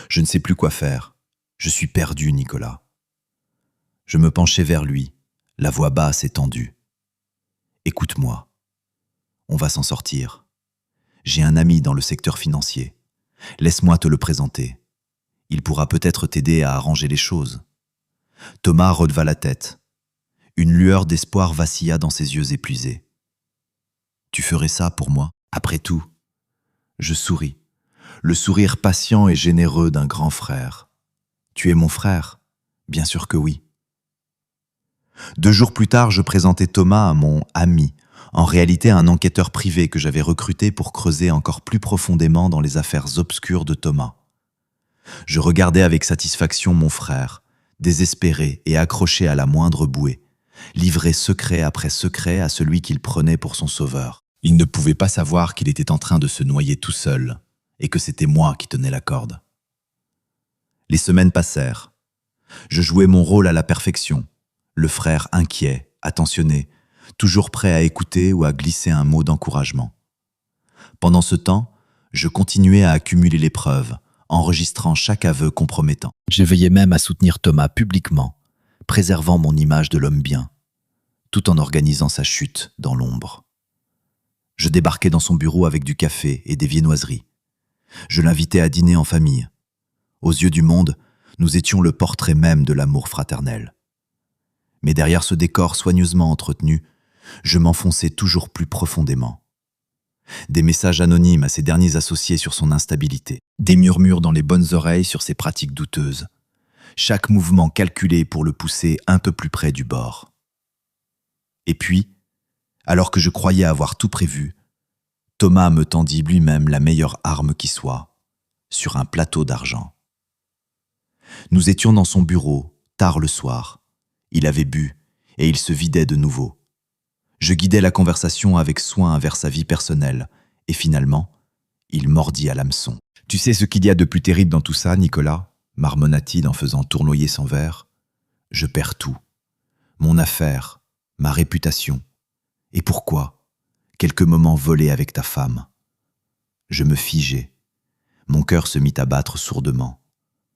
Je ne sais plus quoi faire. Je suis perdu, Nicolas. Je me penchai vers lui, la voix basse et tendue. Écoute-moi. On va s'en sortir. J'ai un ami dans le secteur financier. Laisse-moi te le présenter. Il pourra peut-être t'aider à arranger les choses. Thomas releva la tête. Une lueur d'espoir vacilla dans ses yeux épuisés. Tu ferais ça pour moi, après tout? Je souris, le sourire patient et généreux d'un grand frère. Tu es mon frère? Bien sûr que oui. 2 jours plus tard, je présentai Thomas à mon ami, en réalité un enquêteur privé que j'avais recruté pour creuser encore plus profondément dans les affaires obscures de Thomas. Je regardais avec satisfaction mon frère, désespéré et accroché à la moindre bouée, livré secret après secret à celui qu'il prenait pour son sauveur. Il ne pouvait pas savoir qu'il était en train de se noyer tout seul, et que c'était moi qui tenais la corde. Les semaines passèrent. Je jouais mon rôle à la perfection, le frère inquiet, attentionné, toujours prêt à écouter ou à glisser un mot d'encouragement. Pendant ce temps, je continuais à accumuler les preuves, enregistrant chaque aveu compromettant. Je veillais même à soutenir Thomas publiquement, préservant mon image de l'homme bien, tout en organisant sa chute dans l'ombre. Je débarquai dans son bureau avec du café et des viennoiseries. Je l'invitais à dîner en famille. Aux yeux du monde, nous étions le portrait même de l'amour fraternel. Mais derrière ce décor soigneusement entretenu, je m'enfonçais toujours plus profondément. Des messages anonymes à ses derniers associés sur son instabilité, des murmures dans les bonnes oreilles sur ses pratiques douteuses, chaque mouvement calculé pour le pousser un peu plus près du bord. Et puis, alors que je croyais avoir tout prévu, Thomas me tendit lui-même la meilleure arme qui soit, sur un plateau d'argent. Nous étions dans son bureau, tard le soir. Il avait bu, et il se vidait de nouveau. Je guidais la conversation avec soin vers sa vie personnelle, et finalement, il mordit à l'hameçon. « Tu sais ce qu'il y a de plus terrible dans tout ça, Nicolas ?» marmonna-t-il en faisant tournoyer son verre. « Je perds tout. Mon affaire, ma réputation. Et pourquoi? Quelques moments volés avec ta femme. » Je me figeai. Mon cœur se mit à battre sourdement.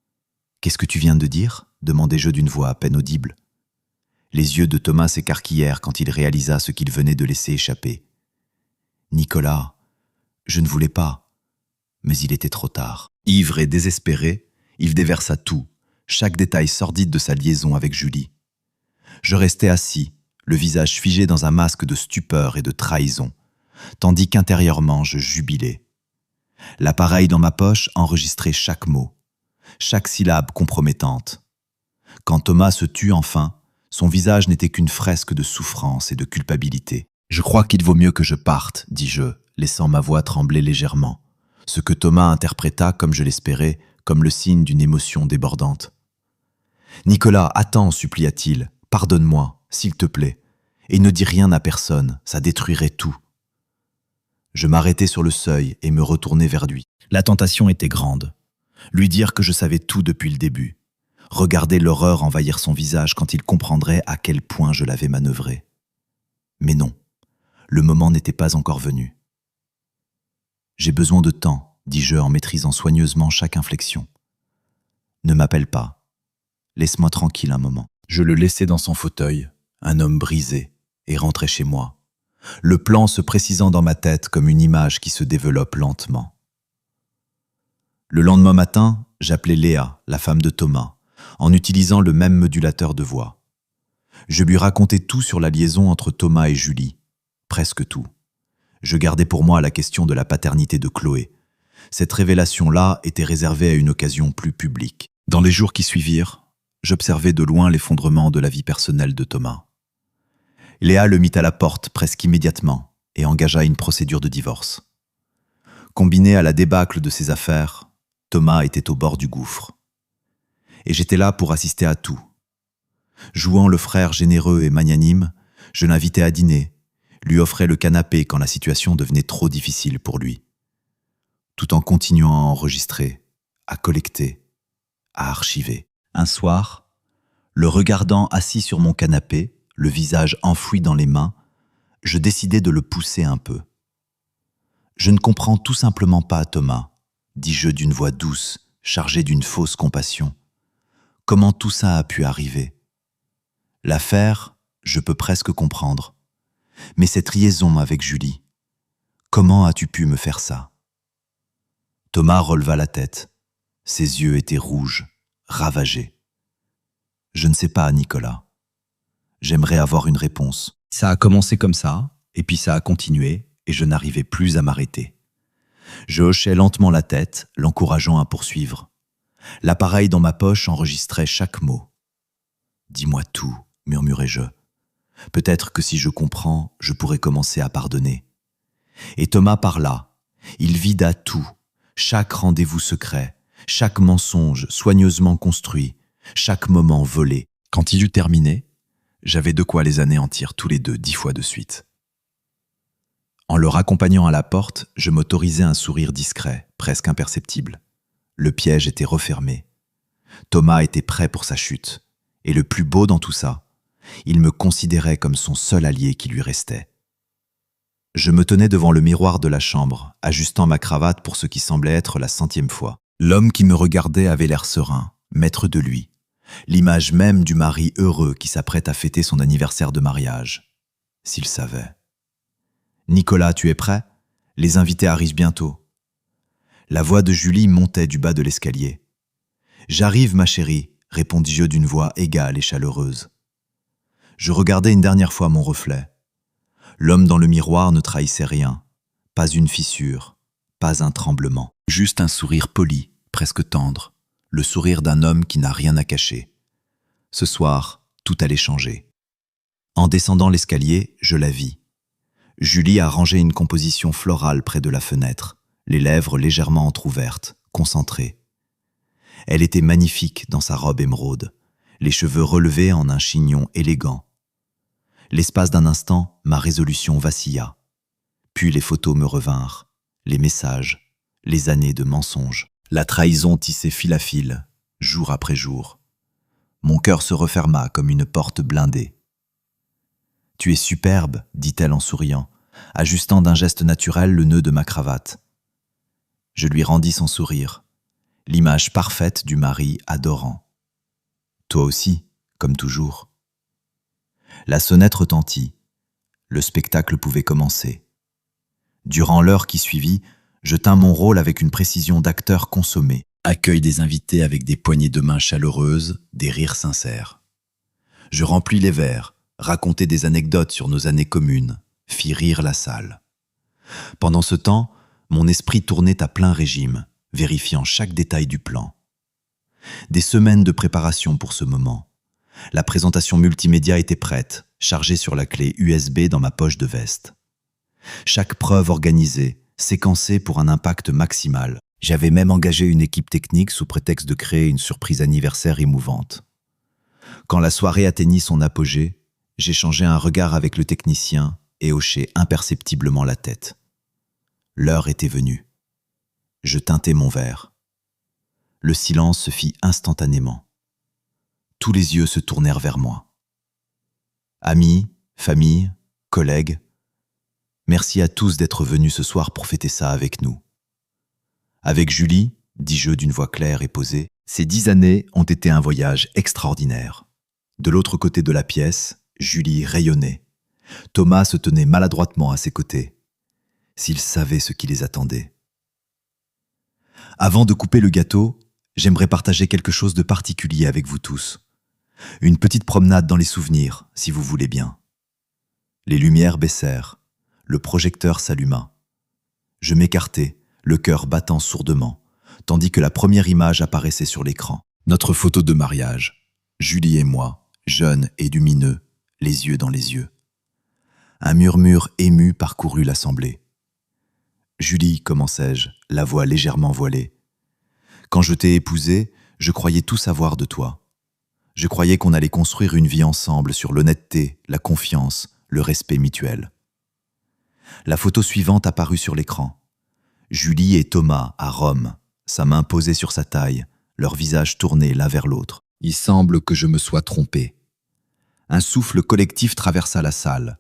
« Qu'est-ce que tu viens de dire ?» demandai-je d'une voix à peine audible. Les yeux de Thomas s'écarquillèrent quand il réalisa ce qu'il venait de laisser échapper. « Nicolas, je ne voulais pas. » Mais il était trop tard. Ivre et désespéré, il déversa tout, chaque détail sordide de sa liaison avec Julie. Je restais assis, le visage figé dans un masque de stupeur et de trahison, tandis qu'intérieurement je jubilais. L'appareil dans ma poche enregistrait chaque mot, chaque syllabe compromettante. Quand Thomas se tut enfin, son visage n'était qu'une fresque de souffrance et de culpabilité. « Je crois qu'il vaut mieux que je parte, » dis-je, laissant ma voix trembler légèrement, ce que Thomas interpréta, comme je l'espérais, comme le signe d'une émotion débordante. « Nicolas, attends, supplia-t-il, pardonne-moi. s'il te plaît, et ne dis rien à personne, ça détruirait tout. » Je m'arrêtai sur le seuil et me retournai vers lui. La tentation était grande. Lui dire que je savais tout depuis le début. Regarder l'horreur envahir son visage quand il comprendrait à quel point je l'avais manœuvré. Mais non, le moment n'était pas encore venu. « J'ai besoin de temps, » dis-je en maîtrisant soigneusement chaque inflexion. « Ne m'appelle pas. Laisse-moi tranquille un moment. » Je le laissai dans son fauteuil, un homme brisé, et rentrai chez moi, le plan se précisant dans ma tête comme une image qui se développe lentement. Le lendemain matin, j'appelai Léa, la femme de Thomas, en utilisant le même modulateur de voix. Je lui racontai tout sur la liaison entre Thomas et Julie, presque tout. Je gardais pour moi la question de la paternité de Chloé. Cette révélation-là était réservée à une occasion plus publique. Dans les jours qui suivirent, j'observai de loin l'effondrement de la vie personnelle de Thomas. Léa le mit à la porte presque immédiatement et engagea une procédure de divorce. Combiné à la débâcle de ses affaires, Thomas était au bord du gouffre. Et j'étais là pour assister à tout. Jouant le frère généreux et magnanime, je l'invitais à dîner, lui offrais le canapé quand la situation devenait trop difficile pour lui, tout en continuant à enregistrer, à collecter, à archiver. Un soir, le regardant assis sur mon canapé, le visage enfoui dans les mains, je décidai de le pousser un peu. « Je ne comprends tout simplement pas, Thomas, » dis-je d'une voix douce, chargée d'une fausse compassion. « Comment tout ça a pu arriver ? L'affaire, je peux presque comprendre. Mais cette liaison avec Julie, comment as-tu pu me faire ça ?» Thomas releva la tête. Ses yeux étaient rouges, ravagés. « Je ne sais pas, Nicolas. J'aimerais avoir une réponse. » Ça a commencé comme ça, et puis ça a continué, et je n'arrivais plus à m'arrêter. Je hochais lentement la tête, l'encourageant à poursuivre. L'appareil dans ma poche enregistrait chaque mot. « Dis-moi tout, » murmurai-je. « Peut-être que si je comprends, je pourrais commencer à pardonner. » Et Thomas parla. Il vida tout, chaque rendez-vous secret, chaque mensonge soigneusement construit, chaque moment volé. Quand il eut terminé, j'avais de quoi les anéantir tous les deux 10 fois de suite. En le raccompagnant à la porte, je m'autorisais un sourire discret, presque imperceptible. Le piège était refermé. Thomas était prêt pour sa chute. Et le plus beau dans tout ça, il me considérait comme son seul allié qui lui restait. Je me tenais devant le miroir de la chambre, ajustant ma cravate pour ce qui semblait être la 100e fois. L'homme qui me regardait avait l'air serein, maître de lui. L'image même du mari heureux qui s'apprête à fêter son anniversaire de mariage. S'il savait. « Nicolas, tu es prêt ? Les invités arrivent bientôt. » La voix de Julie montait du bas de l'escalier. « J'arrive, ma chérie, » répondis-je d'une voix égale et chaleureuse. Je regardai une dernière fois mon reflet. L'homme dans le miroir ne trahissait rien. Pas une fissure, pas un tremblement. Juste un sourire poli, presque tendre. Le sourire d'un homme qui n'a rien à cacher. Ce soir, tout allait changer. En descendant l'escalier, je la vis. Julie a rangé une composition florale près de la fenêtre, les lèvres légèrement entr'ouvertes, concentrées. Elle était magnifique dans sa robe émeraude, les cheveux relevés en un chignon élégant. L'espace d'un instant, ma résolution vacilla. Puis les photos me revinrent, les messages, les années de mensonges. La trahison tissait fil à fil, jour après jour. Mon cœur se referma comme une porte blindée. « Tu es superbe, » dit-elle en souriant, ajustant d'un geste naturel le nœud de ma cravate. Je lui rendis son sourire, l'image parfaite du mari adorant. « Toi aussi, comme toujours. » La sonnette retentit. Le spectacle pouvait commencer. Durant l'heure qui suivit, je tins mon rôle avec une précision d'acteur consommé. Accueil des invités avec des poignées de main chaleureuses, des rires sincères. Je remplis les verres, racontai des anecdotes sur nos années communes, fis rire la salle. Pendant ce temps, mon esprit tournait à plein régime, vérifiant chaque détail du plan. Des semaines de préparation pour ce moment. La présentation multimédia était prête, chargée sur la clé USB dans ma poche de veste. Chaque preuve organisée, séquencée pour un impact maximal. J'avais même engagé une équipe technique sous prétexte de créer une surprise anniversaire émouvante. Quand la soirée atteignit son apogée, J'échangeai un regard avec le technicien et hochai imperceptiblement la tête. L'heure était venue. Je teintai mon verre. Le silence se fit instantanément. Tous les yeux se tournèrent vers moi. Amis, famille, collègues, merci à tous d'être venus ce soir pour fêter ça avec nous. Avec Julie, dis-je d'une voix claire et posée, ces 10 années ont été un voyage extraordinaire. De l'autre côté de la pièce, Julie rayonnait. Thomas se tenait maladroitement à ses côtés. S'il savait ce qui les attendait. Avant de couper le gâteau, j'aimerais partager quelque chose de particulier avec vous tous. Une petite promenade dans les souvenirs, si vous voulez bien. Les lumières baissèrent, le projecteur s'alluma. Je m'écartai, le cœur battant sourdement, tandis que la première image apparaissait sur l'écran. Notre photo de mariage. Julie et moi, jeunes et lumineux, les yeux dans les yeux. Un murmure ému parcourut l'assemblée. Julie, commençai-je, la voix légèrement voilée. Quand je t'ai épousée, je croyais tout savoir de toi. Je croyais qu'on allait construire une vie ensemble sur l'honnêteté, la confiance, le respect mutuel. La photo suivante apparut sur l'écran. Julie et Thomas à Rome, sa main posée sur sa taille, leurs visages tournés l'un vers l'autre. Il semble que je me sois trompé. Un souffle collectif traversa la salle.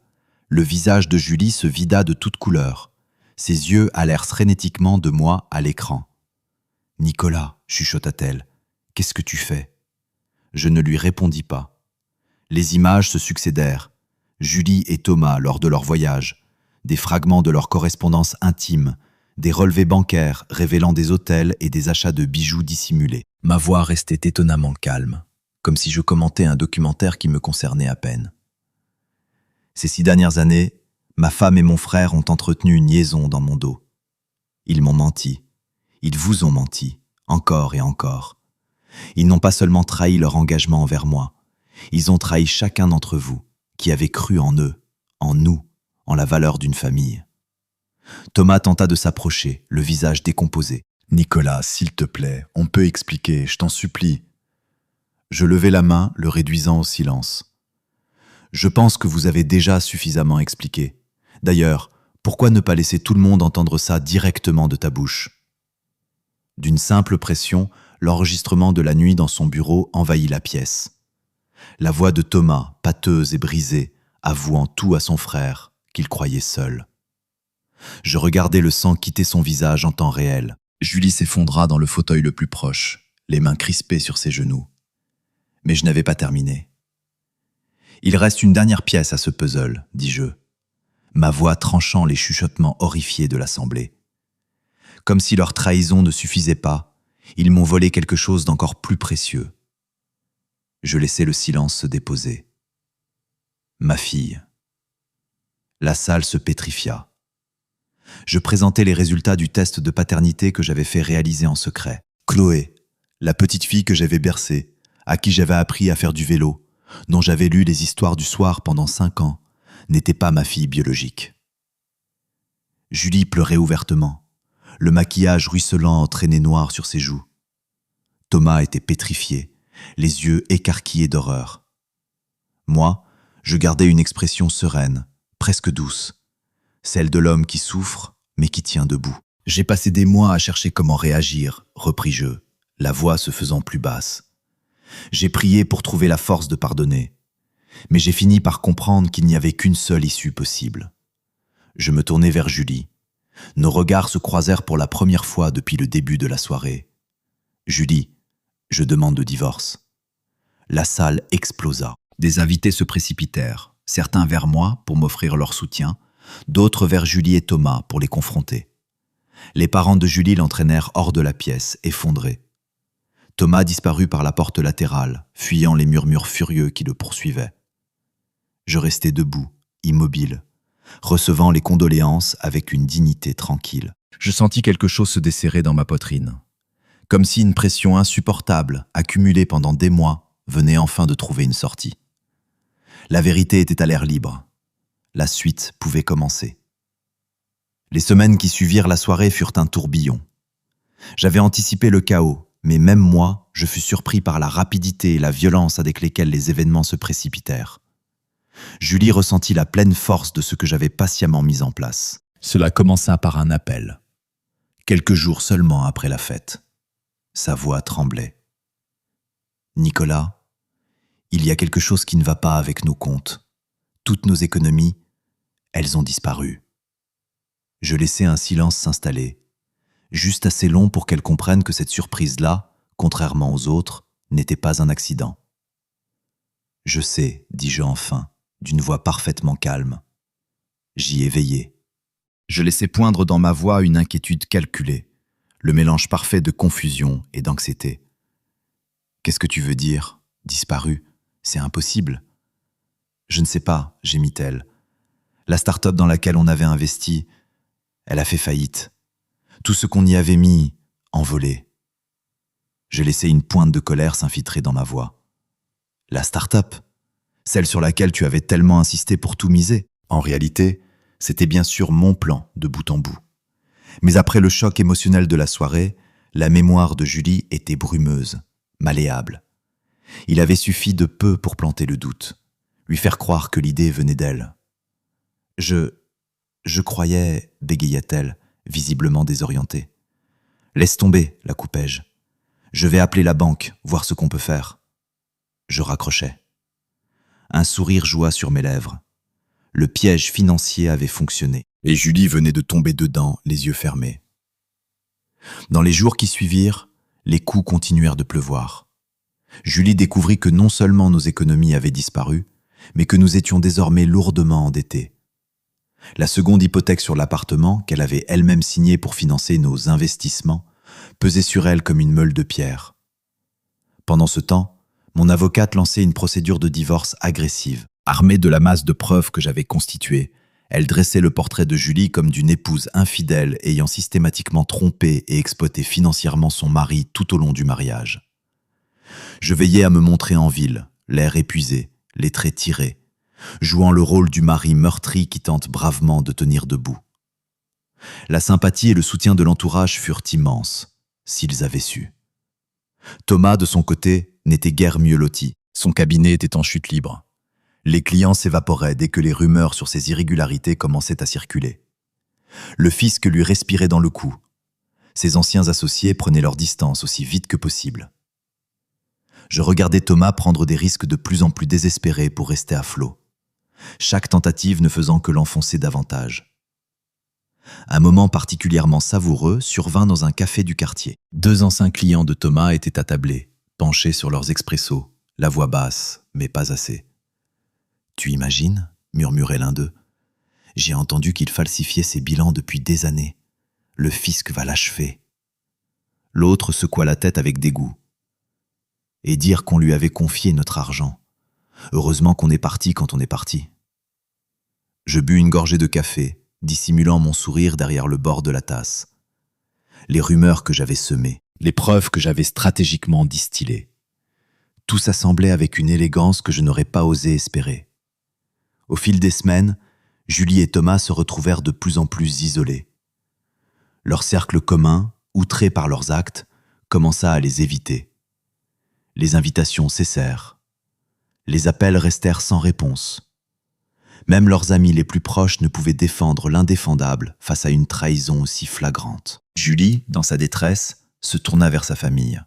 Le visage de Julie se vida de toutes couleurs. Ses yeux allèrent frénétiquement de moi à l'écran. « Nicolas, chuchota-t-elle, qu'est-ce que tu fais ?» Je ne lui répondis pas. Les images se succédèrent. Julie et Thomas lors de leur voyage, des fragments de leur correspondance intime, des relevés bancaires révélant des hôtels et des achats de bijoux dissimulés. Ma voix restait étonnamment calme, comme si je commentais un documentaire qui me concernait à peine. Ces 6 dernières années, ma femme et mon frère ont entretenu une liaison dans mon dos. Ils m'ont menti. Ils vous ont menti, encore et encore. Ils n'ont pas seulement trahi leur engagement envers moi, ils ont trahi chacun d'entre vous, qui avait cru en eux, en nous, en la valeur d'une famille. Thomas tenta de s'approcher, le visage décomposé. « Nicolas, s'il te plaît, on peut expliquer, je t'en supplie. » Je levai la main, le réduisant au silence. « Je pense que vous avez déjà suffisamment expliqué. D'ailleurs, pourquoi ne pas laisser tout le monde entendre ça directement de ta bouche ?» D'une simple pression, l'enregistrement de la nuit dans son bureau envahit la pièce. La voix de Thomas, pâteuse et brisée, avouant tout à son frère, qu'il croyait seul. Je regardais le sang quitter son visage en temps réel. Julie s'effondra dans le fauteuil le plus proche, les mains crispées sur ses genoux. Mais je n'avais pas terminé. « Il reste une dernière pièce à ce puzzle, dis-je, ma voix tranchant les chuchotements horrifiés de l'assemblée. Comme si leur trahison ne suffisait pas, ils m'ont volé quelque chose d'encore plus précieux. Je laissai le silence se déposer. Ma fille. La salle se pétrifia. Je présentai les résultats du test de paternité que j'avais fait réaliser en secret. Chloé, la petite fille que j'avais bercée, à qui j'avais appris à faire du vélo, dont j'avais lu les histoires du soir pendant 5 ans, n'était pas ma fille biologique. Julie pleurait ouvertement, le maquillage ruisselant entraînait noir sur ses joues. Thomas était pétrifié, les yeux écarquillés d'horreur. Moi, je gardais une expression sereine, presque douce, celle de l'homme qui souffre, mais qui tient debout. « J'ai passé des mois à chercher comment réagir, repris-je, la voix se faisant plus basse. J'ai prié pour trouver la force de pardonner, mais j'ai fini par comprendre qu'il n'y avait qu'une seule issue possible. Je me tournai vers Julie. Nos regards se croisèrent pour la première fois depuis le début de la soirée. « Julie, je demande le divorce. » La salle explosa. Des invités se précipitèrent, certains vers moi pour m'offrir leur soutien, d'autres vers Julie et Thomas pour les confronter. Les parents de Julie l'entraînèrent hors de la pièce, effondrés. Thomas disparut par la porte latérale, fuyant les murmures furieux qui le poursuivaient. Je restai debout, immobile, recevant les condoléances avec une dignité tranquille. Je sentis quelque chose se desserrer dans ma poitrine, comme si une pression insupportable, accumulée pendant des mois, venait enfin de trouver une sortie. La vérité était à l'air libre. La suite pouvait commencer. Les semaines qui suivirent la soirée furent un tourbillon. J'avais anticipé le chaos, mais même moi, je fus surpris par la rapidité et la violence avec lesquelles les événements se précipitèrent. Julie ressentit la pleine force de ce que j'avais patiemment mis en place. Cela commença par un appel. Quelques jours seulement après la fête. Sa voix tremblait. « Nicolas, il y a quelque chose qui ne va pas avec nos comptes. Toutes nos économies, elles ont disparu. » Je laissai un silence s'installer, juste assez long pour qu'elle comprenne que cette surprise-là, contrairement aux autres, n'était pas un accident. « Je sais, dis-je enfin, d'une voix parfaitement calme. J'y ai veillé. » Je laissai poindre dans ma voix une inquiétude calculée, le mélange parfait de confusion et d'anxiété. « Qu'est-ce que tu veux dire ? Disparu ? C'est impossible. » « Je ne sais pas, gémit-elle. La start-up dans laquelle on avait investi, elle a fait faillite. Tout ce qu'on y avait mis, envolé. » Je laissai une pointe de colère s'infiltrer dans ma voix. « La start-up ? Celle sur laquelle tu avais tellement insisté pour tout miser. » En réalité, c'était bien sûr mon plan de bout en bout. Mais après le choc émotionnel de la soirée, la mémoire de Julie était brumeuse, malléable. Il avait suffi de peu pour planter le doute, lui faire croire que l'idée venait d'elle. « Je croyais, bégaya-t-elle, visiblement désorientée. « Laisse tomber, la coupai-je. Je vais appeler la banque, voir ce qu'on peut faire. » Je raccrochai. Un sourire joua sur mes lèvres. Le piège financier avait fonctionné, et Julie venait de tomber dedans, les yeux fermés. Dans les jours qui suivirent, les coups continuèrent de pleuvoir. Julie découvrit que non seulement nos économies avaient disparu, mais que nous étions désormais lourdement endettés. La seconde hypothèque sur l'appartement, qu'elle avait elle-même signée pour financer nos investissements, pesait sur elle comme une meule de pierre. Pendant ce temps, mon avocate lançait une procédure de divorce agressive. Armée de la masse de preuves que j'avais constituée, elle dressait le portrait de Julie comme d'une épouse infidèle ayant systématiquement trompé et exploité financièrement son mari tout au long du mariage. Je veillais à me montrer en ville, l'air épuisé, les traits tirés, jouant le rôle du mari meurtri qui tente bravement de tenir debout. La sympathie et le soutien de l'entourage furent immenses, s'ils avaient su. Thomas, de son côté, n'était guère mieux loti. Son cabinet était en chute libre. Les clients s'évaporaient dès que les rumeurs sur ses irrégularités commençaient à circuler. Le fisc lui respirait dans le cou. Ses anciens associés prenaient leur distance aussi vite que possible. Je regardais Thomas prendre des risques de plus en plus désespérés pour rester à flot, chaque tentative ne faisant que l'enfoncer davantage. Un moment particulièrement savoureux survint dans un café du quartier. 2 anciens clients de Thomas étaient attablés, penchés sur leurs expressos, la voix basse, mais pas assez. « Tu imagines ?» murmurait l'un d'eux. « J'ai entendu qu'il falsifiait ses bilans depuis des années. Le fisc va l'achever. » L'autre secoua la tête avec dégoût. « Et dire qu'on lui avait confié notre argent. Heureusement qu'on est parti quand on est parti. » Je bus une gorgée de café, dissimulant mon sourire derrière le bord de la tasse. Les rumeurs que j'avais semées, les preuves que j'avais stratégiquement distillées. Tout s'assemblait avec une élégance que je n'aurais pas osé espérer. Au fil des semaines, Julie et Thomas se retrouvèrent de plus en plus isolés. Leur cercle commun, outré par leurs actes, commença à les éviter. Les invitations cessèrent. Les appels restèrent sans réponse. Même leurs amis les plus proches ne pouvaient défendre l'indéfendable face à une trahison aussi flagrante. Julie, dans sa détresse, se tourna vers sa famille.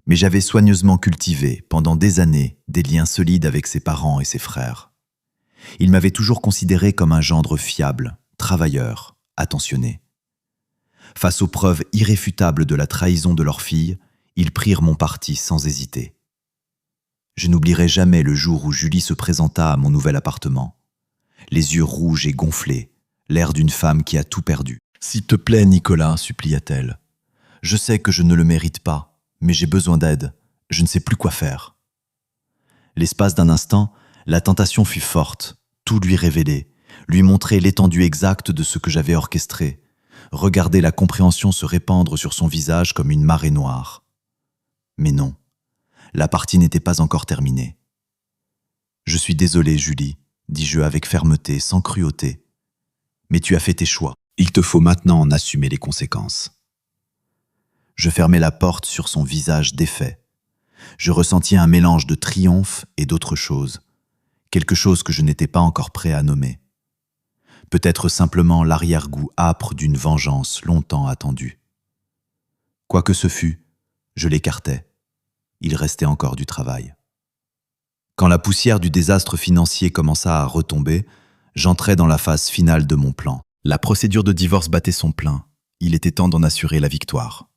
Mais j'avais soigneusement cultivé, pendant des années, des liens solides avec ses parents et ses frères. Ils m'avaient toujours considéré comme un gendre fiable, travailleur, attentionné. Face aux preuves irréfutables de la trahison de leur fille, ils prirent mon parti sans hésiter. Je n'oublierai jamais le jour où Julie se présenta à mon nouvel appartement. Les yeux rouges et gonflés, l'air d'une femme qui a tout perdu. « S'il te plaît, Nicolas, supplia-t-elle. Je sais que je ne le mérite pas, mais j'ai besoin d'aide. Je ne sais plus quoi faire. » L'espace d'un instant, la tentation fut forte, tout lui révéler, lui montrer l'étendue exacte de ce que j'avais orchestré, regarder la compréhension se répandre sur son visage comme une marée noire. Mais non, la partie n'était pas encore terminée. « Je suis désolé, Julie, dis-je avec fermeté, sans cruauté. Mais tu as fait tes choix. Il te faut maintenant en assumer les conséquences. » Je fermai la porte sur son visage défait. Je ressentis un mélange de triomphe et d'autre chose, quelque chose que je n'étais pas encore prêt à nommer. Peut-être simplement l'arrière-goût âpre d'une vengeance longtemps attendue. Quoi que ce fût, je l'écartais. Il restait encore du travail. Quand la poussière du désastre financier commença à retomber, j'entrais dans la phase finale de mon plan. La procédure de divorce battait son plein. Il était temps d'en assurer la victoire.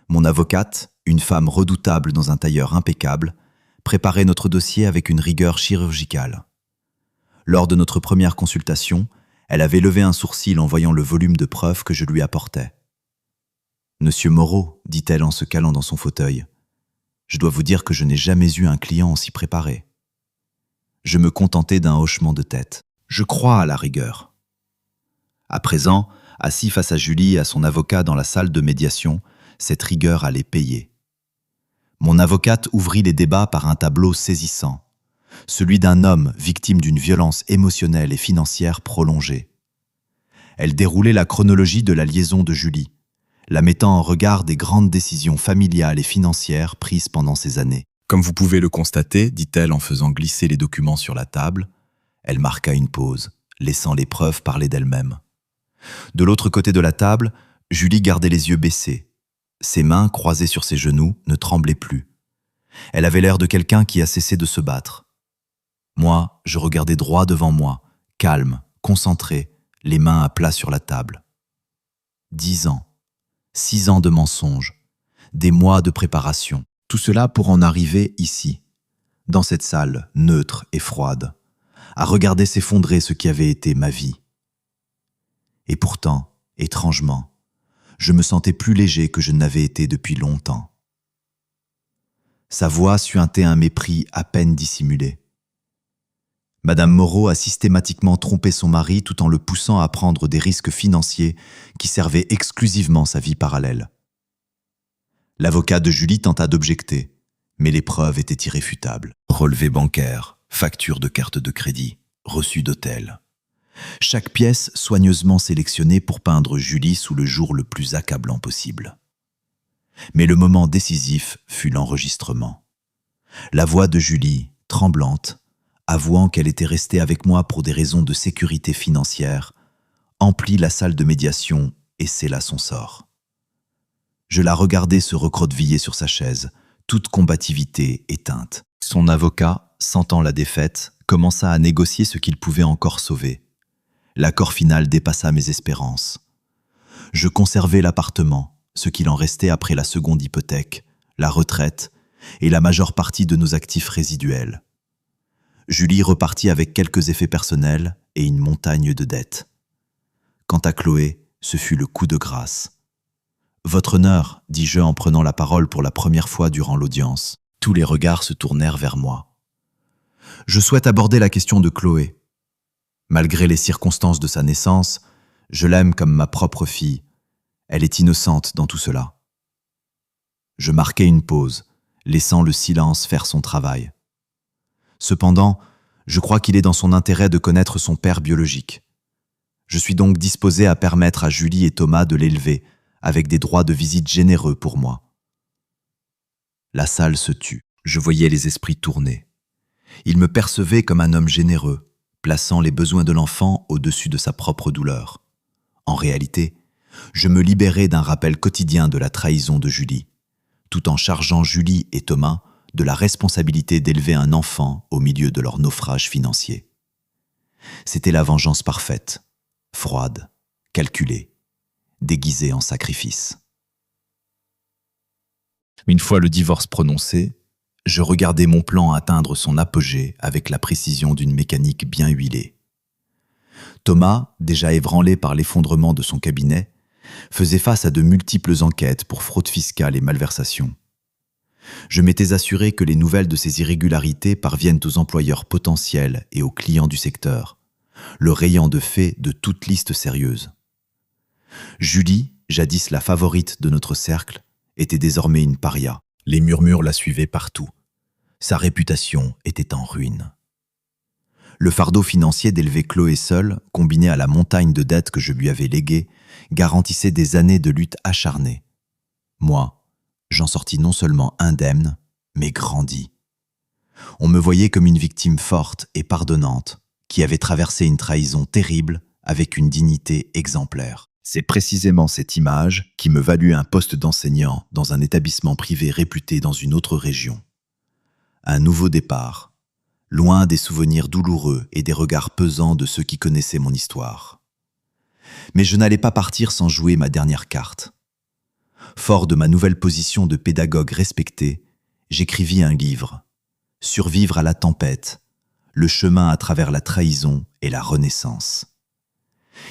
Mon avocate, une femme redoutable dans un tailleur impeccable, préparait notre dossier avec une rigueur chirurgicale. Lors de notre première consultation, elle avait levé un sourcil en voyant le volume de preuves que je lui apportais. « Monsieur Moreau, dit-elle en se calant dans son fauteuil, je dois vous dire que je n'ai jamais eu un client aussi préparé. » Je me contentais d'un hochement de tête. Je crois à la rigueur. À présent, assis face à Julie et à son avocat dans la salle de médiation, cette rigueur allait payer. Mon avocate ouvrit les débats par un tableau saisissant, celui d'un homme victime d'une violence émotionnelle et financière prolongée. Elle déroulait la chronologie de la liaison de Julie, la mettant en regard des grandes décisions familiales et financières prises pendant ces années. Comme vous pouvez le constater, dit-elle en faisant glisser les documents sur la table, elle marqua une pause, laissant les preuves parler d'elles-mêmes. De l'autre côté de la table, Julie gardait les yeux baissés. Ses mains, croisées sur ses genoux, ne tremblaient plus. Elle avait l'air de quelqu'un qui a cessé de se battre. Moi, je regardais droit devant moi, calme, concentré, les mains à plat sur la table. 10 ans, 6 ans de mensonges, des mois de préparation, tout cela pour en arriver ici, dans cette salle neutre et froide, à regarder s'effondrer ce qui avait été ma vie. Et pourtant, étrangement, je me sentais plus léger que je n'avais été depuis longtemps. Sa voix suintait un mépris à peine dissimulé. Madame Moreau a systématiquement trompé son mari tout en le poussant à prendre des risques financiers qui servaient exclusivement sa vie parallèle. L'avocat de Julie tenta d'objecter, mais les preuves étaient irréfutables. Relevés bancaires, factures de carte de crédit, reçus d'hôtel. Chaque pièce soigneusement sélectionnée pour peindre Julie sous le jour le plus accablant possible. Mais le moment décisif fut l'enregistrement. La voix de Julie, tremblante, avouant qu'elle était restée avec moi pour des raisons de sécurité financière, emplit la salle de médiation et scella son sort. Je la regardais se recroqueviller sur sa chaise, toute combativité éteinte. Son avocat, sentant la défaite, commença à négocier ce qu'il pouvait encore sauver. L'accord final dépassa mes espérances. Je conservais l'appartement, ce qu'il en restait après la seconde hypothèque, la retraite et la majeure partie de nos actifs résiduels. Julie repartit avec quelques effets personnels et une montagne de dettes. Quant à Chloé, ce fut le coup de grâce. « Votre honneur », dis-je en prenant la parole pour la première fois durant l'audience. Tous les regards se tournèrent vers moi. « Je souhaite aborder la question de Chloé. Malgré les circonstances de sa naissance, je l'aime comme ma propre fille. Elle est innocente dans tout cela. » Je marquai une pause, laissant le silence faire son travail. Cependant, je crois qu'il est dans son intérêt de connaître son père biologique. Je suis donc disposé à permettre à Julie et Thomas de l'élever, avec des droits de visite généreux pour moi. La salle se tut. Je voyais les esprits tourner. Il me percevait comme un homme généreux, plaçant les besoins de l'enfant au-dessus de sa propre douleur. En réalité, je me libérais d'un rappel quotidien de la trahison de Julie, tout en chargeant Julie et Thomas de la responsabilité d'élever un enfant au milieu de leur naufrage financier. C'était la vengeance parfaite, froide, calculée, déguisée en sacrifice. Une fois le divorce prononcé, je regardais mon plan atteindre son apogée avec la précision d'une mécanique bien huilée. Thomas, déjà ébranlé par l'effondrement de son cabinet, faisait face à de multiples enquêtes pour fraude fiscale et malversation. Je m'étais assuré que les nouvelles de ces irrégularités parviennent aux employeurs potentiels et aux clients du secteur, le rayant de fait de toute liste sérieuse. Julie, jadis la favorite de notre cercle, était désormais une paria. Les murmures la suivaient partout. Sa réputation était en ruine. Le fardeau financier d'élever Chloé seule, combiné à la montagne de dettes que je lui avais léguées, garantissait des années de lutte acharnée. Moi, j'en sortis non seulement indemne, mais grandi. On me voyait comme une victime forte et pardonnante, qui avait traversé une trahison terrible avec une dignité exemplaire. C'est précisément cette image qui me valut un poste d'enseignant dans un établissement privé réputé dans une autre région. Un nouveau départ, loin des souvenirs douloureux et des regards pesants de ceux qui connaissaient mon histoire. Mais je n'allais pas partir sans jouer ma dernière carte. Fort de ma nouvelle position de pédagogue respecté, j'écrivis un livre, Survivre à la tempête, le chemin à travers la trahison et la renaissance.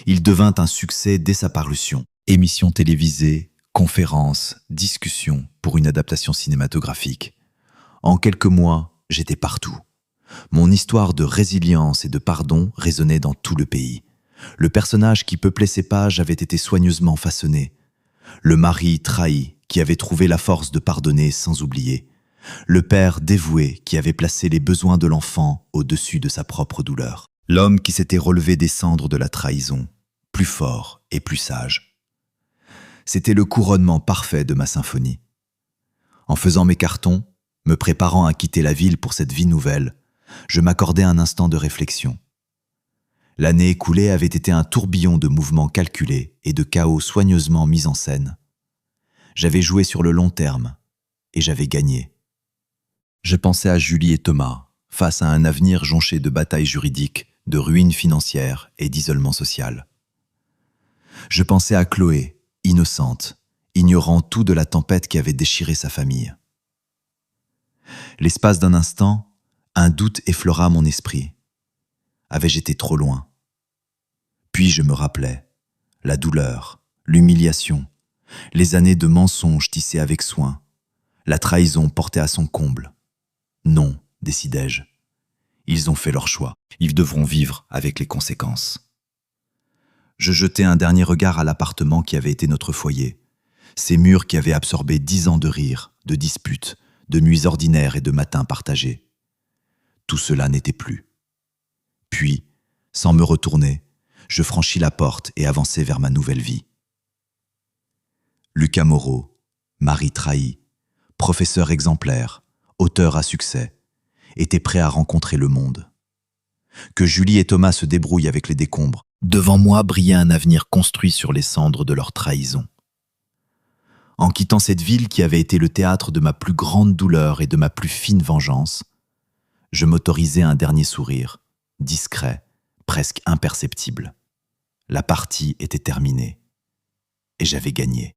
Il devint un succès dès sa parution. Émissions télévisées, conférences, discussions pour une adaptation cinématographique. En quelques mois, j'étais partout. Mon histoire de résilience et de pardon résonnait dans tout le pays. Le personnage qui peuplait ces pages avait été soigneusement façonné. Le mari trahi qui avait trouvé la force de pardonner sans oublier. Le père dévoué qui avait placé les besoins de l'enfant au-dessus de sa propre douleur. L'homme qui s'était relevé des cendres de la trahison, plus fort et plus sage. C'était le couronnement parfait de ma symphonie. En faisant mes cartons, me préparant à quitter la ville pour cette vie nouvelle, je m'accordais un instant de réflexion. L'année écoulée avait été un tourbillon de mouvements calculés et de chaos soigneusement mis en scène. J'avais joué sur le long terme et j'avais gagné. Je pensais à Julie et Thomas, face à un avenir jonché de batailles juridiques, de ruines financières et d'isolement social. Je pensais à Chloé, innocente, ignorant tout de la tempête qui avait déchiré sa famille. L'espace d'un instant, un doute effleura mon esprit. Avais-je été trop loin? Puis je me rappelais la douleur, l'humiliation, les années de mensonges tissés avec soin, la trahison portée à son comble. Non, décidai-je. Ils ont fait leur choix. Ils devront vivre avec les conséquences. Je jetai un dernier regard à l'appartement qui avait été notre foyer. Ces murs qui avaient absorbé 10 ans de rires, de disputes, de nuits ordinaires et de matins partagés. Tout cela n'était plus. Puis, sans me retourner, je franchis la porte et avançai vers ma nouvelle vie. Lucas Moreau, mari trahi, professeur exemplaire, auteur à succès, était prêt à rencontrer le monde. Que Julie et Thomas se débrouillent avec les décombres. Devant moi brillait un avenir construit sur les cendres de leur trahison. En quittant cette ville qui avait été le théâtre de ma plus grande douleur et de ma plus fine vengeance, je m'autorisais un dernier sourire, discret, presque imperceptible. La partie était terminée, et j'avais gagné.